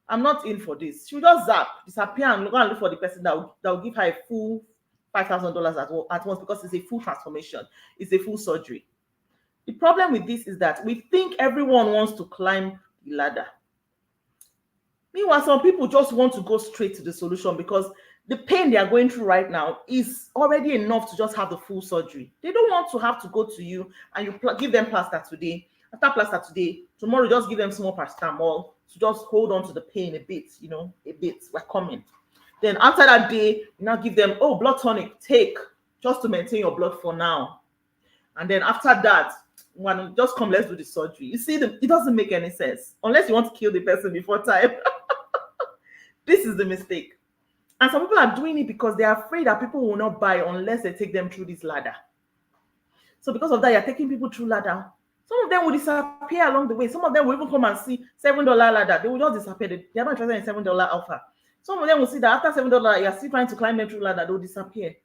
I'm not in for this? She'll just disappear and go and look for the person that will give her a full $5,000 at once, because it's a full transformation. It's a full surgery. The problem with this is that we think everyone wants to climb the ladder. Meanwhile, some people just want to go straight to the solution because the pain they are going through right now is already enough to just have the full surgery. They don't want to have to go to you and you give them plaster today. After plaster today, tomorrow just give them small paracetamol to just hold on to the pain a bit, a bit. We're coming. Then after that day, you now give them, blood tonic, take, just to maintain your blood for now. And then after that, when just come, let's do the surgery. You see, it doesn't make any sense unless you want to kill the person before time. This is the mistake. And some people are doing it because they are afraid that people will not buy unless they take them through this ladder. So because of that, you're taking people through ladder. Some of them will disappear along the way. Some of them will even come and see $7 ladder. They will just disappear. They are not interested in $7 offer. Some of them will see that after $7, you're still trying to climb them through ladder. They will disappear.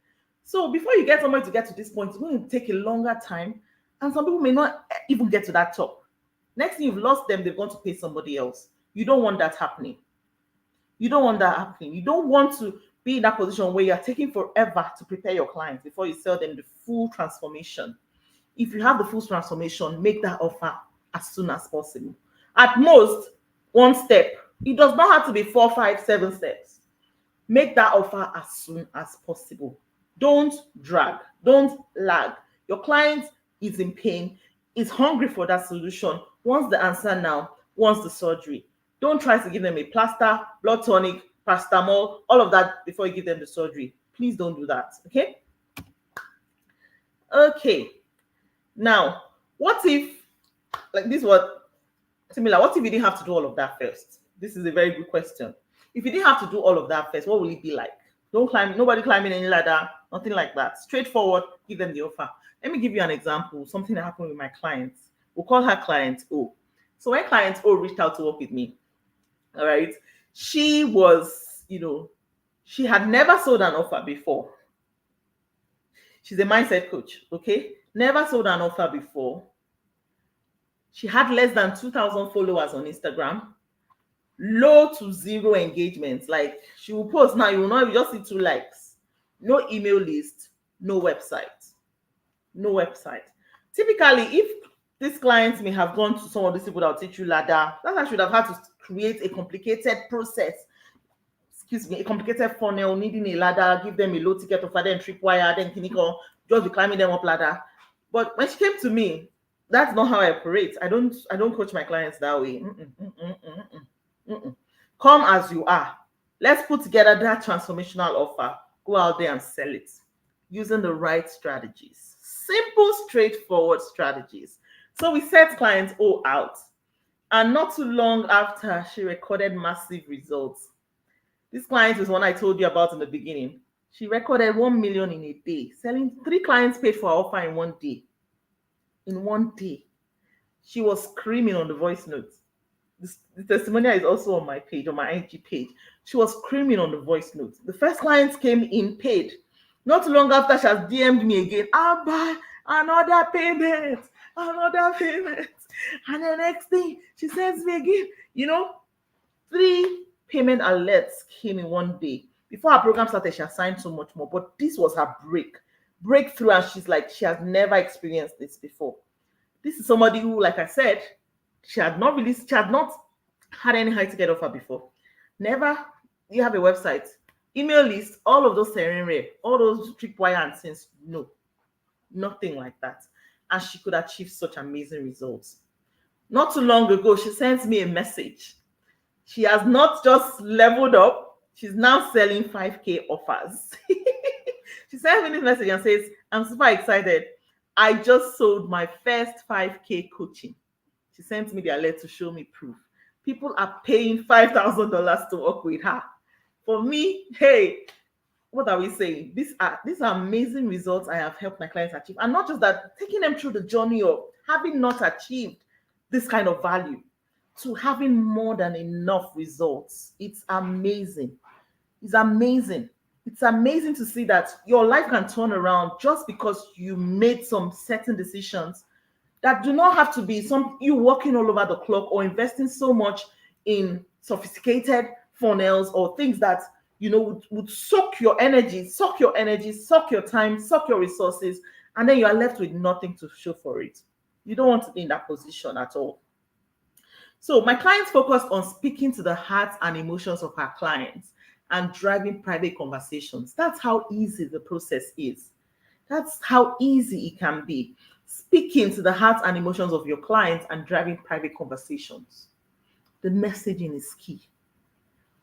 So before you get somebody to get to this point, it's going to take a longer time. And some people may not even get to that top. Next thing, you've lost them, they're going to pay somebody else. You don't want that happening. You don't want that happening. You don't want to be in that position where you're taking forever to prepare your clients before you sell them the full transformation. If you have the full transformation, make that offer as soon as possible. At most, one step. It does not have to be 4, 5, 7 steps. Make that offer as soon as possible. Don't drag. Don't lag. Your client is in pain, is hungry for that solution, wants the answer now, wants the surgery. Don't try to give them a plaster, blood tonic, paracetamol, all of that before you give them the surgery. Please don't do that, okay? Okay. Now, what if, like this was similar, what if you didn't have to do all of that first? This is a very good question. If you didn't have to do all of that first, what will it be like? Nobody climbing any ladder, Nothing like that. Straightforward, give them the offer. Let me give you an example. Something that happened with my clients. We'll call her client O. So when client O reached out to work with me, all right, she was, she had never sold an offer before. She's a mindset coach, okay? Never sold an offer before. She had less than 2,000 followers on Instagram. Low to zero engagements. Like, she will post now, you will not, you just see 2 likes. No email list, no website. No website. Typically, if these clients may have gone to some of these people that will teach you ladder, that I should have had to create a complicated process. A complicated funnel, needing a ladder, give them a low ticket offer, then tripwire, then clinical, just be climbing them up ladder. But when she came to me, that's not how I operate. I don't coach my clients that way. Come as you are. Let's put together that transformational offer. Go out there and sell it using the right strategies. Simple, straightforward strategies. So we set clients all out. And not too long after, she recorded massive results. This client is one I told you about in the beginning. She recorded 1 million in a day, selling 3 clients paid for her offer in 1 day. In 1 day. She was screaming on the voice notes. The testimonial is also on my page, on my IG page. She was screaming on the voice notes. The first clients came in paid. Not too long after, she has DM'd me again. I'll buy another payment. And the next thing, she sends me again. 3 payment alerts came in 1 day. Before her program started, she assigned so much more. But this was her breakthrough. And she's like, she has never experienced this before. This is somebody who, like I said, she had not had any high ticket offer before. Never. You have a website, email list, all of those rare, all those tripwire and things. No, nothing like that. And she could achieve such amazing results. Not too long ago, she sends me a message. She has not just leveled up, she's now selling 5K offers. She sends me this message and says, I'm super excited. I just sold my first 5K coaching. She sent me the alert to show me proof. People are paying $5,000 to work with her. For me, hey, what are we saying? These are amazing results I have helped my clients achieve. And not just that, taking them through the journey of having not achieved this kind of value to having more than enough results. It's amazing. It's amazing. It's amazing to see that your life can turn around just because you made some certain decisions that do not have to be you working all over the clock or investing so much in sophisticated funnels or things that would suck your energy, suck your time, suck your resources, and then you are left with nothing to show for it. You don't want to be in that position at all. So my clients focused on speaking to the hearts and emotions of our clients and driving private conversations. That's how easy the process is. That's how easy it can be. Speaking to the hearts and emotions of your clients and driving private conversations. The messaging is key.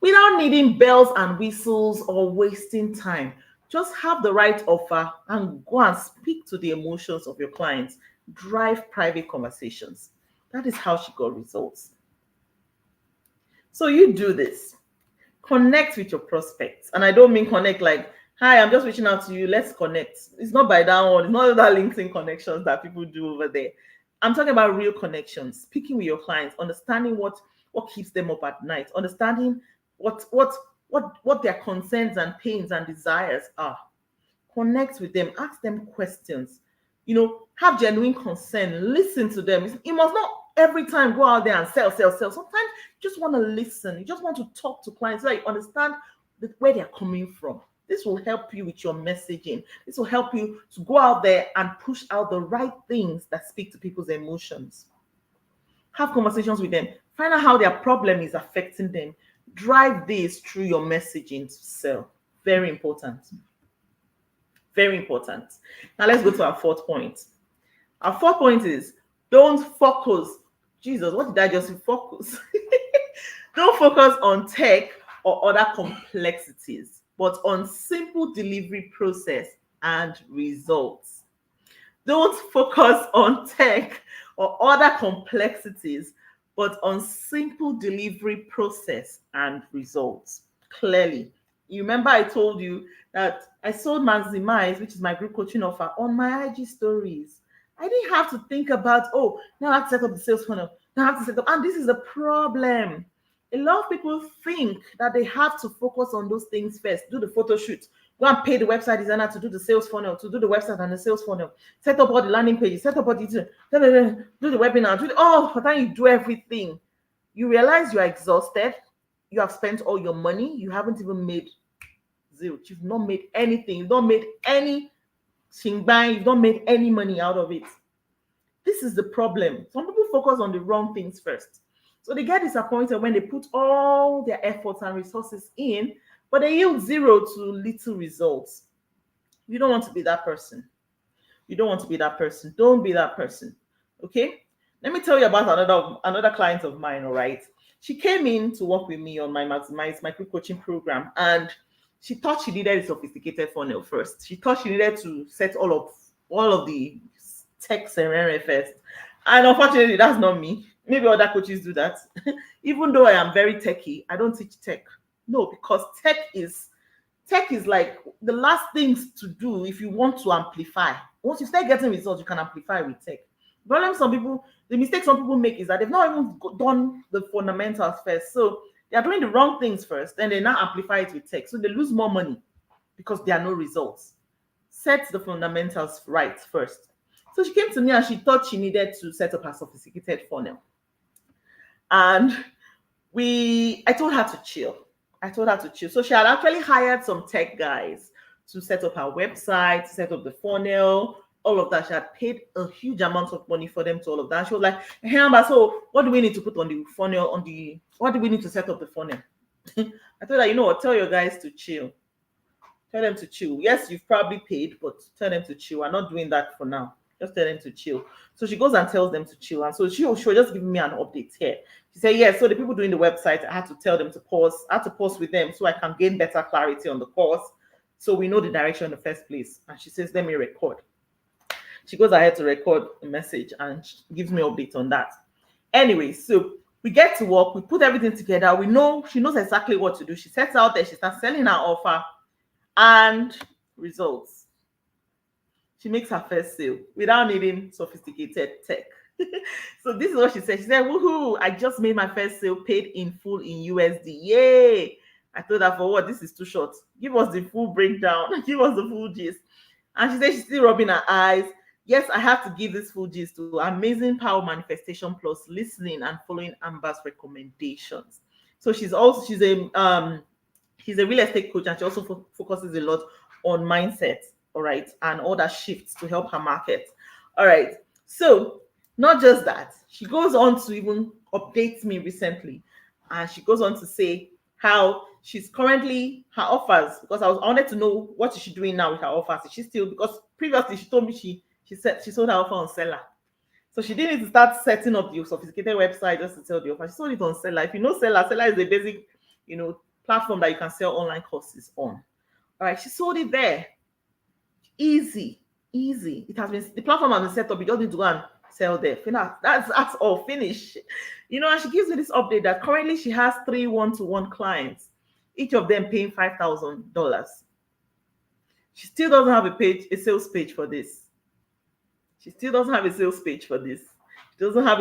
Without needing bells and whistles or wasting time, just have the right offer and go and speak to the emotions of your clients. Drive private conversations. That is how she got results. So you do this. Connect with your prospects. And I don't mean connect like, hi, I'm just reaching out to you. Let's connect. It's not by that one. It's not that LinkedIn connections that people do over there. I'm talking about real connections, speaking with your clients, understanding what keeps them up at night, understanding what their concerns and pains and desires are. Connect with them, ask them questions, have genuine concern, listen to them. You must not every time go out there and sell. Sometimes you just want to listen. You just want to talk to clients so that you understand where they're coming from. This will help you with your messaging. This will help you to go out there and push out the right things that speak to people's emotions. Have conversations with them. Find out how their problem is affecting them. Drive this through your messaging to sell. Very important. Very important. Now let's go to our 4th point. Our 4th point is don't focus. Jesus, what did I just say? Focus. Don't focus on tech or other complexities, but on simple delivery process and results. Don't focus on tech or other complexities, but on simple delivery process and results. Clearly, You remember I told you that I sold Maximize, which is my group coaching offer, on my IG stories. I didn't have to think about, oh, now I have to set up the sales funnel. Now I have to set up, and this is the problem. A lot of people think that they have to focus on those things first, do the photo shoot, go and pay the website designer to do the sales funnel, to do the website and the sales funnel, set up all the landing pages, set up all the, do the webinar, by the time you do everything, you realize you are exhausted, you have spent all your money, you haven't even made zero, you've not made anything, you've not made any bang, you've not made any money out of it. This is the problem. Some people focus on the wrong things first. So they get disappointed when they put all their efforts and resources in, but they yield zero to little results. You don't want to be that person. You don't want to be that person. Don't be that person. Okay? Let me tell you about another client of mine, all right? She came in to work with me on my Maximize, my group coaching program, and she thought she needed a sophisticated funnel first. She thought she needed to set all of the tech scenario first. And unfortunately, that's not me. Maybe other coaches do that. Even though I am very techie, I don't teach tech. No, because tech is like the last things to do if you want to amplify. Once you start getting results, you can amplify with tech. The mistake some people make is that they've not even done the fundamentals first. So they are doing the wrong things first, then they now amplify it with tech. So they lose more money because there are no results. Set the fundamentals right first. So she came to me and she thought she needed to set up a sophisticated funnel. And I told her to chill. So she had actually hired some tech guys to set up her website, set up the funnel, all of that. She had paid a huge amount of money for them to all of that. She was like, hey, Amber, so what do we need to put on the funnel? What do we need to set up the funnel? I told her, you know what, tell your guys to chill. Tell them to chill. Yes, you've probably paid, but tell them to chill. We're not doing that for now. Just tell them to chill. So she goes and tells them to chill. And so she was just giving me an update here. She said, yes, so the people doing the website, I had to tell them to pause. I had to pause with them so I can gain better clarity on the course. So we know the direction in the first place. And she says, let me record. She goes ahead to record a message and gives me updates on that. Anyway, so we get to work. We put everything together. She knows exactly what to do. She sets out there. She starts selling her offer and results. She makes her first sale without needing sophisticated tech. So this is what she said. She said, woohoo, I just made my first sale, paid in full in USD. Yay! I told her, for what? This is too short. Give us the full breakdown. Give us the full gist. And she said she's still rubbing her eyes. Yes, I have to give this full gist to Amazing Power Manifestation Plus, listening and following Amber's recommendations. So she's a real estate coach, and she also focuses a lot on mindset. All right, and all that shifts to help her market. All right, so not just that, she goes on to even update me recently, and she goes on to say how she's currently her offers, because I wanted to know what is she doing now with her offers. Is she still, because previously she told me she said she sold her offer on Seller, so she didn't need to start setting up the sophisticated website just to sell the offer. She sold it on Seller. If you know Seller is a basic, platform that you can sell online courses on. All right, she sold it there. Easy. It has been, the platform has been set up. You just need to go and sell there. That's all. Finish. And she gives me this update that currently she has 3 one-to-one clients, each of them paying $5,000. She still doesn't have a sales page for this. She doesn't have a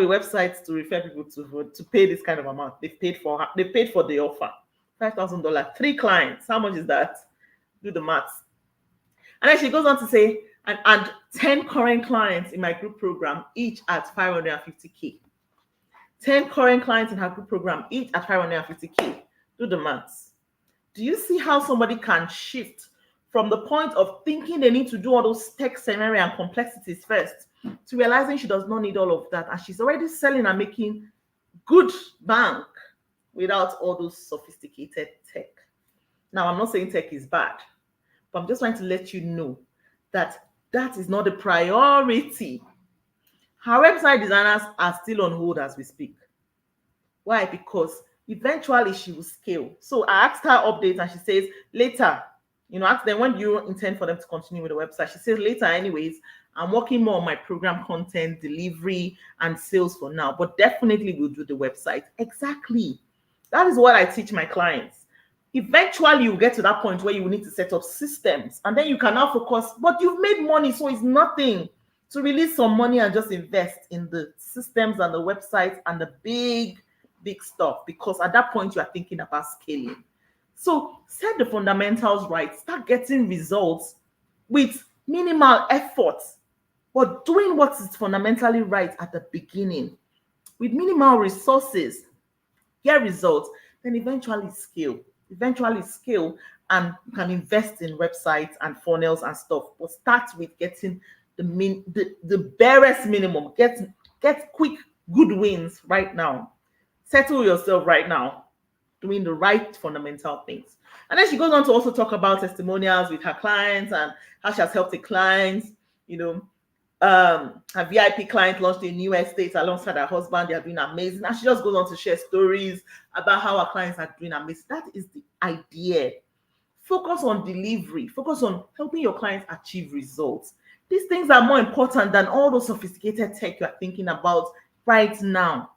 website to refer people to pay this kind of amount. They've paid for the offer. $5,000. 3 clients. How much is that? Do the maths. And then she goes on to say, and 10 current clients in my group program, each at $550K. 10 current clients in her group program, each at $550K. Do the maths. Do you see how somebody can shift from the point of thinking they need to do all those tech scenario and complexities first to realizing she does not need all of that, and she's already selling and making good bank without all those sophisticated tech? Now, I'm not saying tech is bad, but I'm just trying to let you know that is not the priority. Her website designers are still on hold as we speak. Why? Because eventually she will scale. So I asked her updates, and she says later, ask them, when do you intend for them to continue with the website? She says later anyways. I'm working more on my program content, delivery, and sales for now, but definitely we'll do the website. Exactly. That is what I teach my clients. Eventually, you get to that point where you will need to set up systems, and then you can now focus. But you've made money, so it's nothing to release some money and just invest in the systems and the websites and the big stuff, because at that point you are thinking about scaling. So set the fundamentals right, start getting results with minimal effort, but doing what is fundamentally right at the beginning with minimal resources, get results, then eventually scale. And you can invest in websites and funnels and stuff, but start with getting the barest minimum. Get quick good wins right now. Settle yourself right now, doing the right fundamental things. And then she goes on to also talk about testimonials with her clients and how she has helped the clients. Her VIP client launched a new estate alongside her husband. They are doing amazing. And she just goes on to share stories about how her clients are doing amazing. That is the idea. Focus on delivery. Focus on helping your clients achieve results. These things are more important than all those sophisticated tech you are thinking about right now,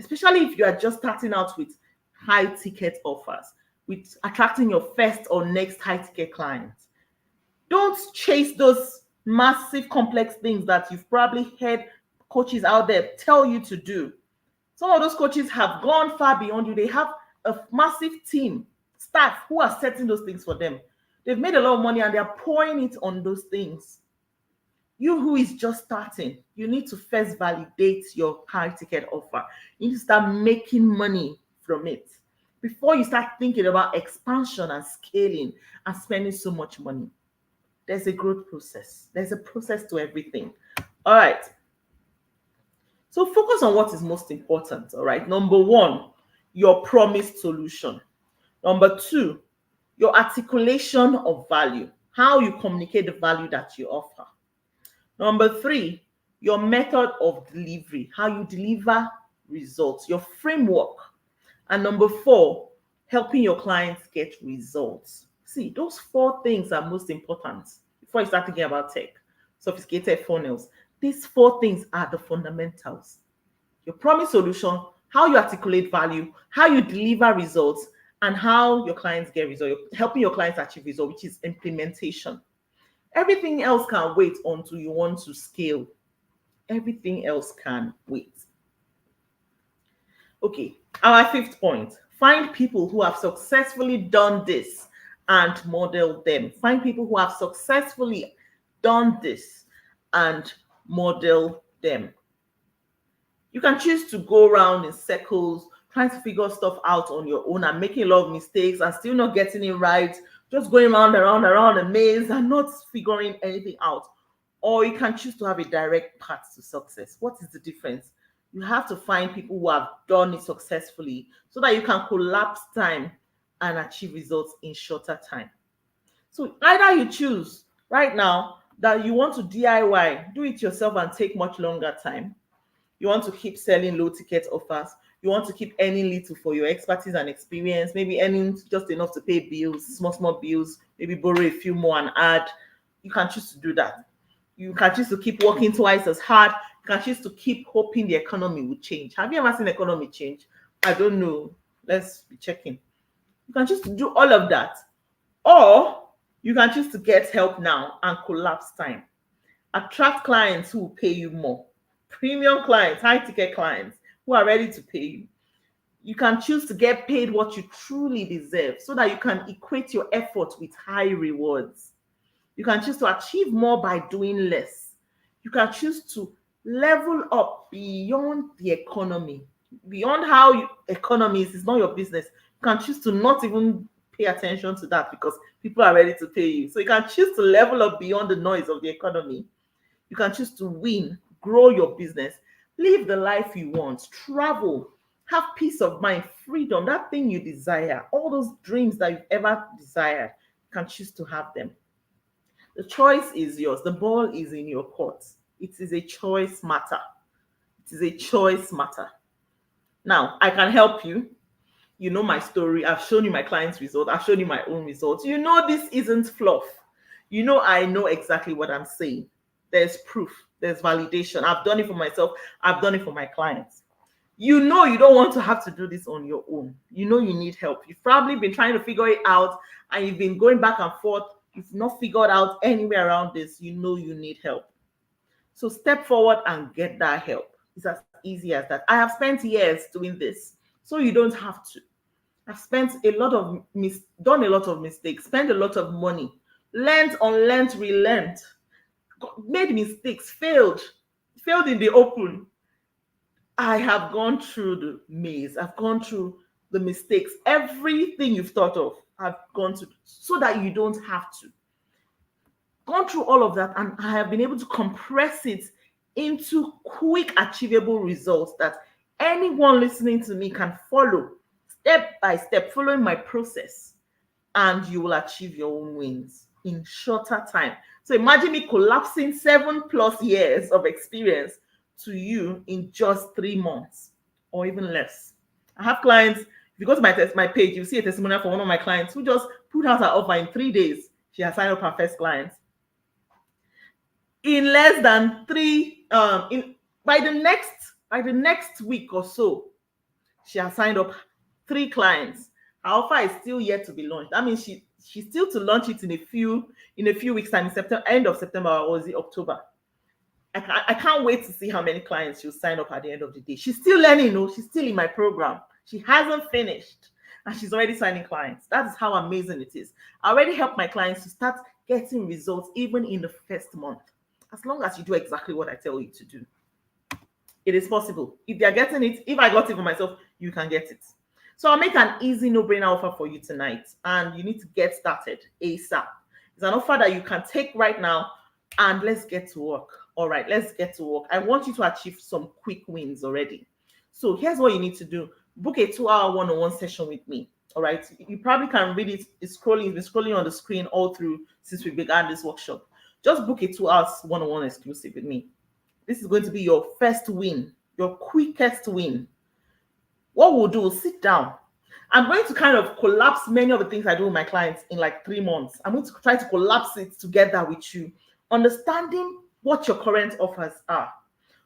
especially if you are just starting out with high ticket offers, with attracting your first or next high ticket clients. Don't chase those massive complex things that you've probably heard coaches out there tell you to do. Some of those coaches have gone far beyond you. They have a massive team, staff who are setting those things for them. They've made a lot of money and they're pouring it on those things. You who is just starting, you need to first validate your high ticket offer. You need to start making money from it before you start thinking about expansion and scaling and spending so much money. There's a growth process. There's a process to everything. All right. So focus on what is most important. All right. Number one, your promised solution. Number two, your articulation of value, how you communicate the value that you offer. Number three, your method of delivery, how you deliver results, your framework. And number four, helping your clients get results. See, those four things are most important before you start thinking about tech, sophisticated funnels. These four things are the fundamentals. Your promise solution, how you articulate value, how you deliver results, and how your clients get results, helping your clients achieve results, which is implementation. Everything else can wait until you want to scale. Everything else can wait. Okay, our fifth point. Find people who have successfully done this and model them. Find people who have successfully done this and model them. You can choose to go around in circles, trying to figure stuff out on your own and making a lot of mistakes and still not getting it right, just going around a maze and not figuring anything out. Or you can choose to have a direct path to success. What is the difference? You have to find people who have done it successfully so that you can collapse time and achieve results in shorter time. So either you choose right now that you want to DIY, do it yourself and take much longer time. You want to keep selling low ticket offers. You want to keep earning little for your expertise and experience, maybe earning just enough to pay bills, small bills, maybe borrow a few more and add. You can choose to do that. You can choose to keep working twice as hard. You can choose to keep hoping the economy will change. Have you ever seen the economy change? I don't know. Let's be checking. You can choose to do all of that. Or you can choose to get help now and collapse time. Attract clients who will pay you more. Premium clients, high ticket clients who are ready to pay you. You can choose to get paid what you truly deserve so that you can equate your effort with high rewards. You can choose to achieve more by doing less. You can choose to level up beyond the economy, beyond how economy is. It's not your business. You can choose to not even pay attention to that because people are ready to pay you. So you can choose to level up beyond the noise of the economy. You can choose to win, grow your business, live the life you want, travel, have peace of mind, freedom, that thing you desire, all those dreams that you've ever desired, you can choose to have them. The choice is yours. The ball is in your court. It is a choice matter. It is a choice matter. Now, I can help you. You know my story. I've shown you my client's result. I've shown you my own results. You know this isn't fluff. You know I know exactly what I'm saying. There's proof. There's validation. I've done it for myself. I've done it for my clients. You know you don't want to have to do this on your own. You know you need help. You've probably been trying to figure it out and you've been going back and forth. You've not figured out anywhere around this. You know you need help. So step forward and get that help. It's as easy as that. I have spent years doing this, so you don't have to. I've spent a lot of done a lot of mistakes, spent a lot of money, learned, unlearned, relearned, made mistakes, failed in the open. I have gone through the maze. I've gone through the mistakes. Everything you've thought of, I've gone to, so that you don't have to. Gone through all of that, and I have been able to compress it into quick, achievable results that anyone listening to me can follow step by step, following my process, and you will achieve your own wins in shorter time. So imagine me collapsing 7+ years of experience to you in just 3 months or even less. I have clients, if you go to my page, you'll see a testimonial from one of my clients who just put out her offer in 3 days. She has signed up her first client. In less than by the next week or so, she has signed up 3 clients. Her offer is still yet to be launched. That means she's still to launch it in a few weeks time, in September, end of September, or is it October? I can't wait to see how many clients she'll sign up at the end of the day. She's still learning, she's still in my program. She hasn't finished and she's already signing clients. That is how amazing it is. I already helped my clients to start getting results even in the first month, as long as you do exactly what I tell you to do. It is possible. If they're getting it, if I got it for myself, you can get it. So I'll make an easy no-brainer offer for you tonight, and you need to get started ASAP. It's an offer that you can take right now, and let's get to work. All right, let's get to work. I want you to achieve some quick wins already. So here's what you need to do. Book a 2-hour one-on-one session with me. All right, you probably can read it. It's been scrolling on the screen all through since we began this workshop. Just book a 2 hours one-on-one exclusive with me. This is going to be your first win, your quickest win. What we'll do, sit down. I'm going to kind of collapse many of the things I do with my clients in like 3 months. I'm going to try to collapse it together with you, understanding what your current offers are,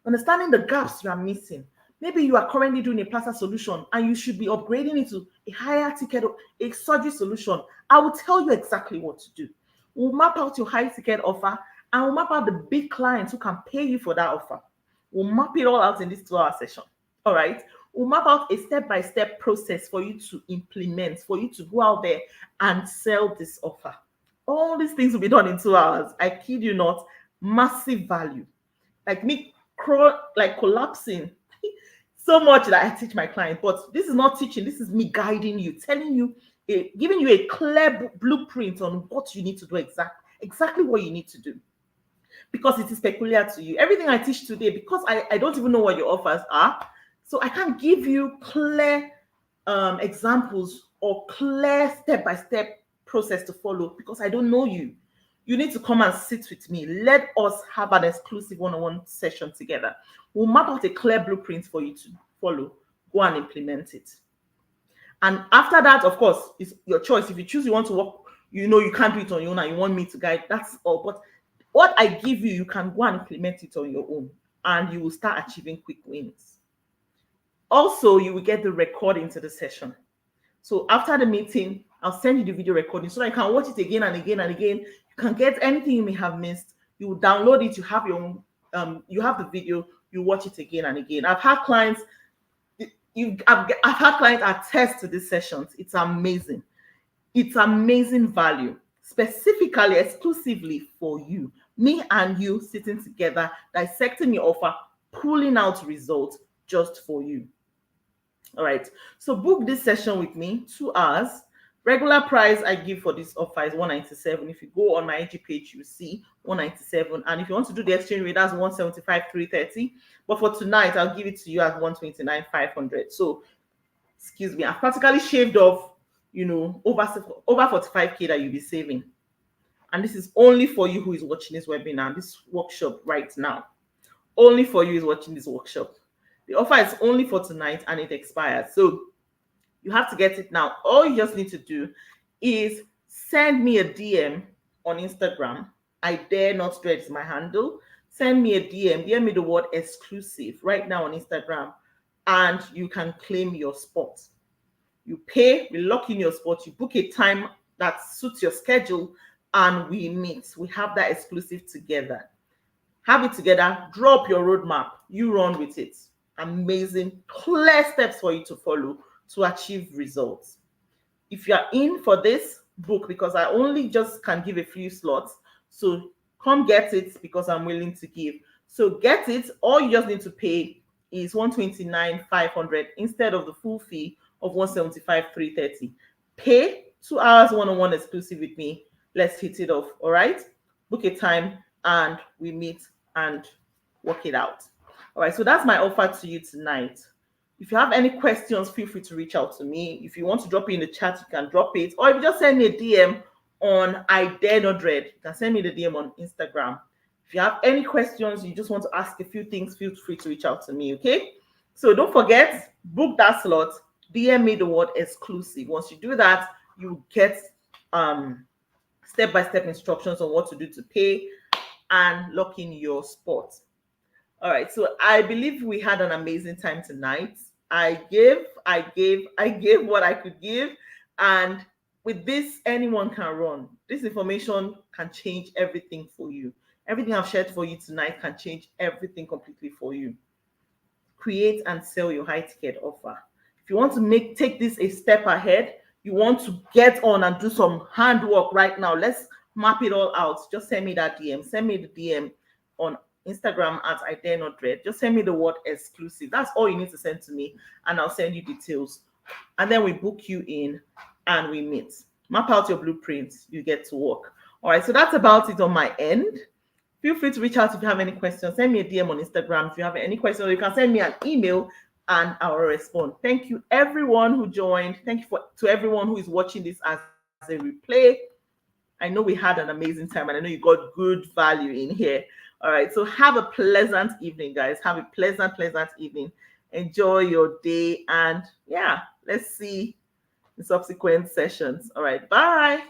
understanding the gaps you are missing. Maybe you are currently doing a plaster solution and you should be upgrading it to a higher ticket, a surgery solution. I will tell you exactly what to do. We'll map out your high ticket offer and we'll map out the big clients who can pay you for that offer. We'll map it all out in this 2-hour session. All right. We'll map out a step-by-step process for you to implement, for you to go out there and sell this offer. All these things will be done in 2 hours. I kid you not. Massive value. Like me collapsing so much that I teach my client. But this is not teaching. This is me guiding you, telling you, giving you a clear blueprint on what you need to do exactly what you need to do. Because it is peculiar to you. Everything I teach today, because I don't even know what your offers are, so I can't give you clear examples or clear step-by-step process to follow because I don't know you. You need to come and sit with me. Let us have an exclusive one-on-one session together. We'll map out a clear blueprint for you to follow. Go and implement it. And after that, of course, it's your choice. If you choose you want to work, you can't do it on your own and you want me to guide, that's all. But what I give you, you can go and implement it on your own and you will start achieving quick wins. Also, you will get the recording to the session. So after the meeting, I'll send you the video recording so that you can watch it again and again and again. You can get anything you may have missed. You will download it. You have your own, you have the video. You watch it again and again. I've had clients attest to these sessions. It's amazing. It's amazing value, specifically, exclusively for you. Me and you sitting together, dissecting your offer, pulling out results just for you. All right. So book this session with me, 2 hours. Regular price I give for this offer is $197. If you go on my IG page, you see $197. And if you want to do the exchange rate, that's $175, $330. But for tonight, I'll give it to you at $129, $500. So, excuse me, I've practically shaved off, over 45K that you'll be saving. And this is only for you who is watching this webinar, this workshop right now. Only for you is watching this workshop. The offer is only for tonight and it expires. So you have to get it now. All you just need to do is send me a DM on Instagram. I dare not stretch my handle. Send me a DM. DM me the word exclusive right now on Instagram. and you can claim your spot. You pay, we lock in your spot, you book a time that suits your schedule, and we meet. We have that exclusive together. Have it together, drop your roadmap, you run with it. Amazing, clear steps for you to follow to achieve results. If you are in for this, book, because I only just can give a few slots. So come get it because I'm willing to give. So get it. All you just need to pay is 129,500 instead of the full fee of 175,330. Pay 2 hours one-on-one exclusive with me. Let's hit it off. All right. Book a time and we meet and work it out. All right. So that's my offer to you tonight. If you have any questions, feel free to reach out to me. If you want to drop it in the chat, you can drop it. Or if you just send me a DM on I Dare Not Dread, you can send me the DM on Instagram. If you have any questions, you just want to ask a few things, feel free to reach out to me, okay? So don't forget, book that slot, DM me the word exclusive. Once you do that, you get step-by-step instructions on what to do to pay and lock in your spot. All right, so I believe we had an amazing time tonight. I gave what I could give, and with this, anyone can run. This information can change everything for you. Everything I've shared for you tonight can change everything completely for you. Create and sell your high ticket offer. If you want to take this a step ahead, you want to get on and do some handwork right now. Let's map it all out. Just send me that DM. Send me the DM on Instagram at I Dare Not Dread. Just send me the word exclusive. That's all you need to send to me, and I'll send you details. And then we book you in and we meet. Map out your blueprint. You get to work. All right, so that's about it on my end. Feel free to reach out if you have any questions. Send me a DM on Instagram if you have any questions, or you can send me an email and I will respond. Thank you, everyone who joined. Thank you to everyone who is watching this as a replay. I know we had an amazing time, and I know you got good value in here. All right, so have a pleasant evening, guys. Have a pleasant evening. Enjoy your day, and yeah, let's see the subsequent sessions. All right, bye.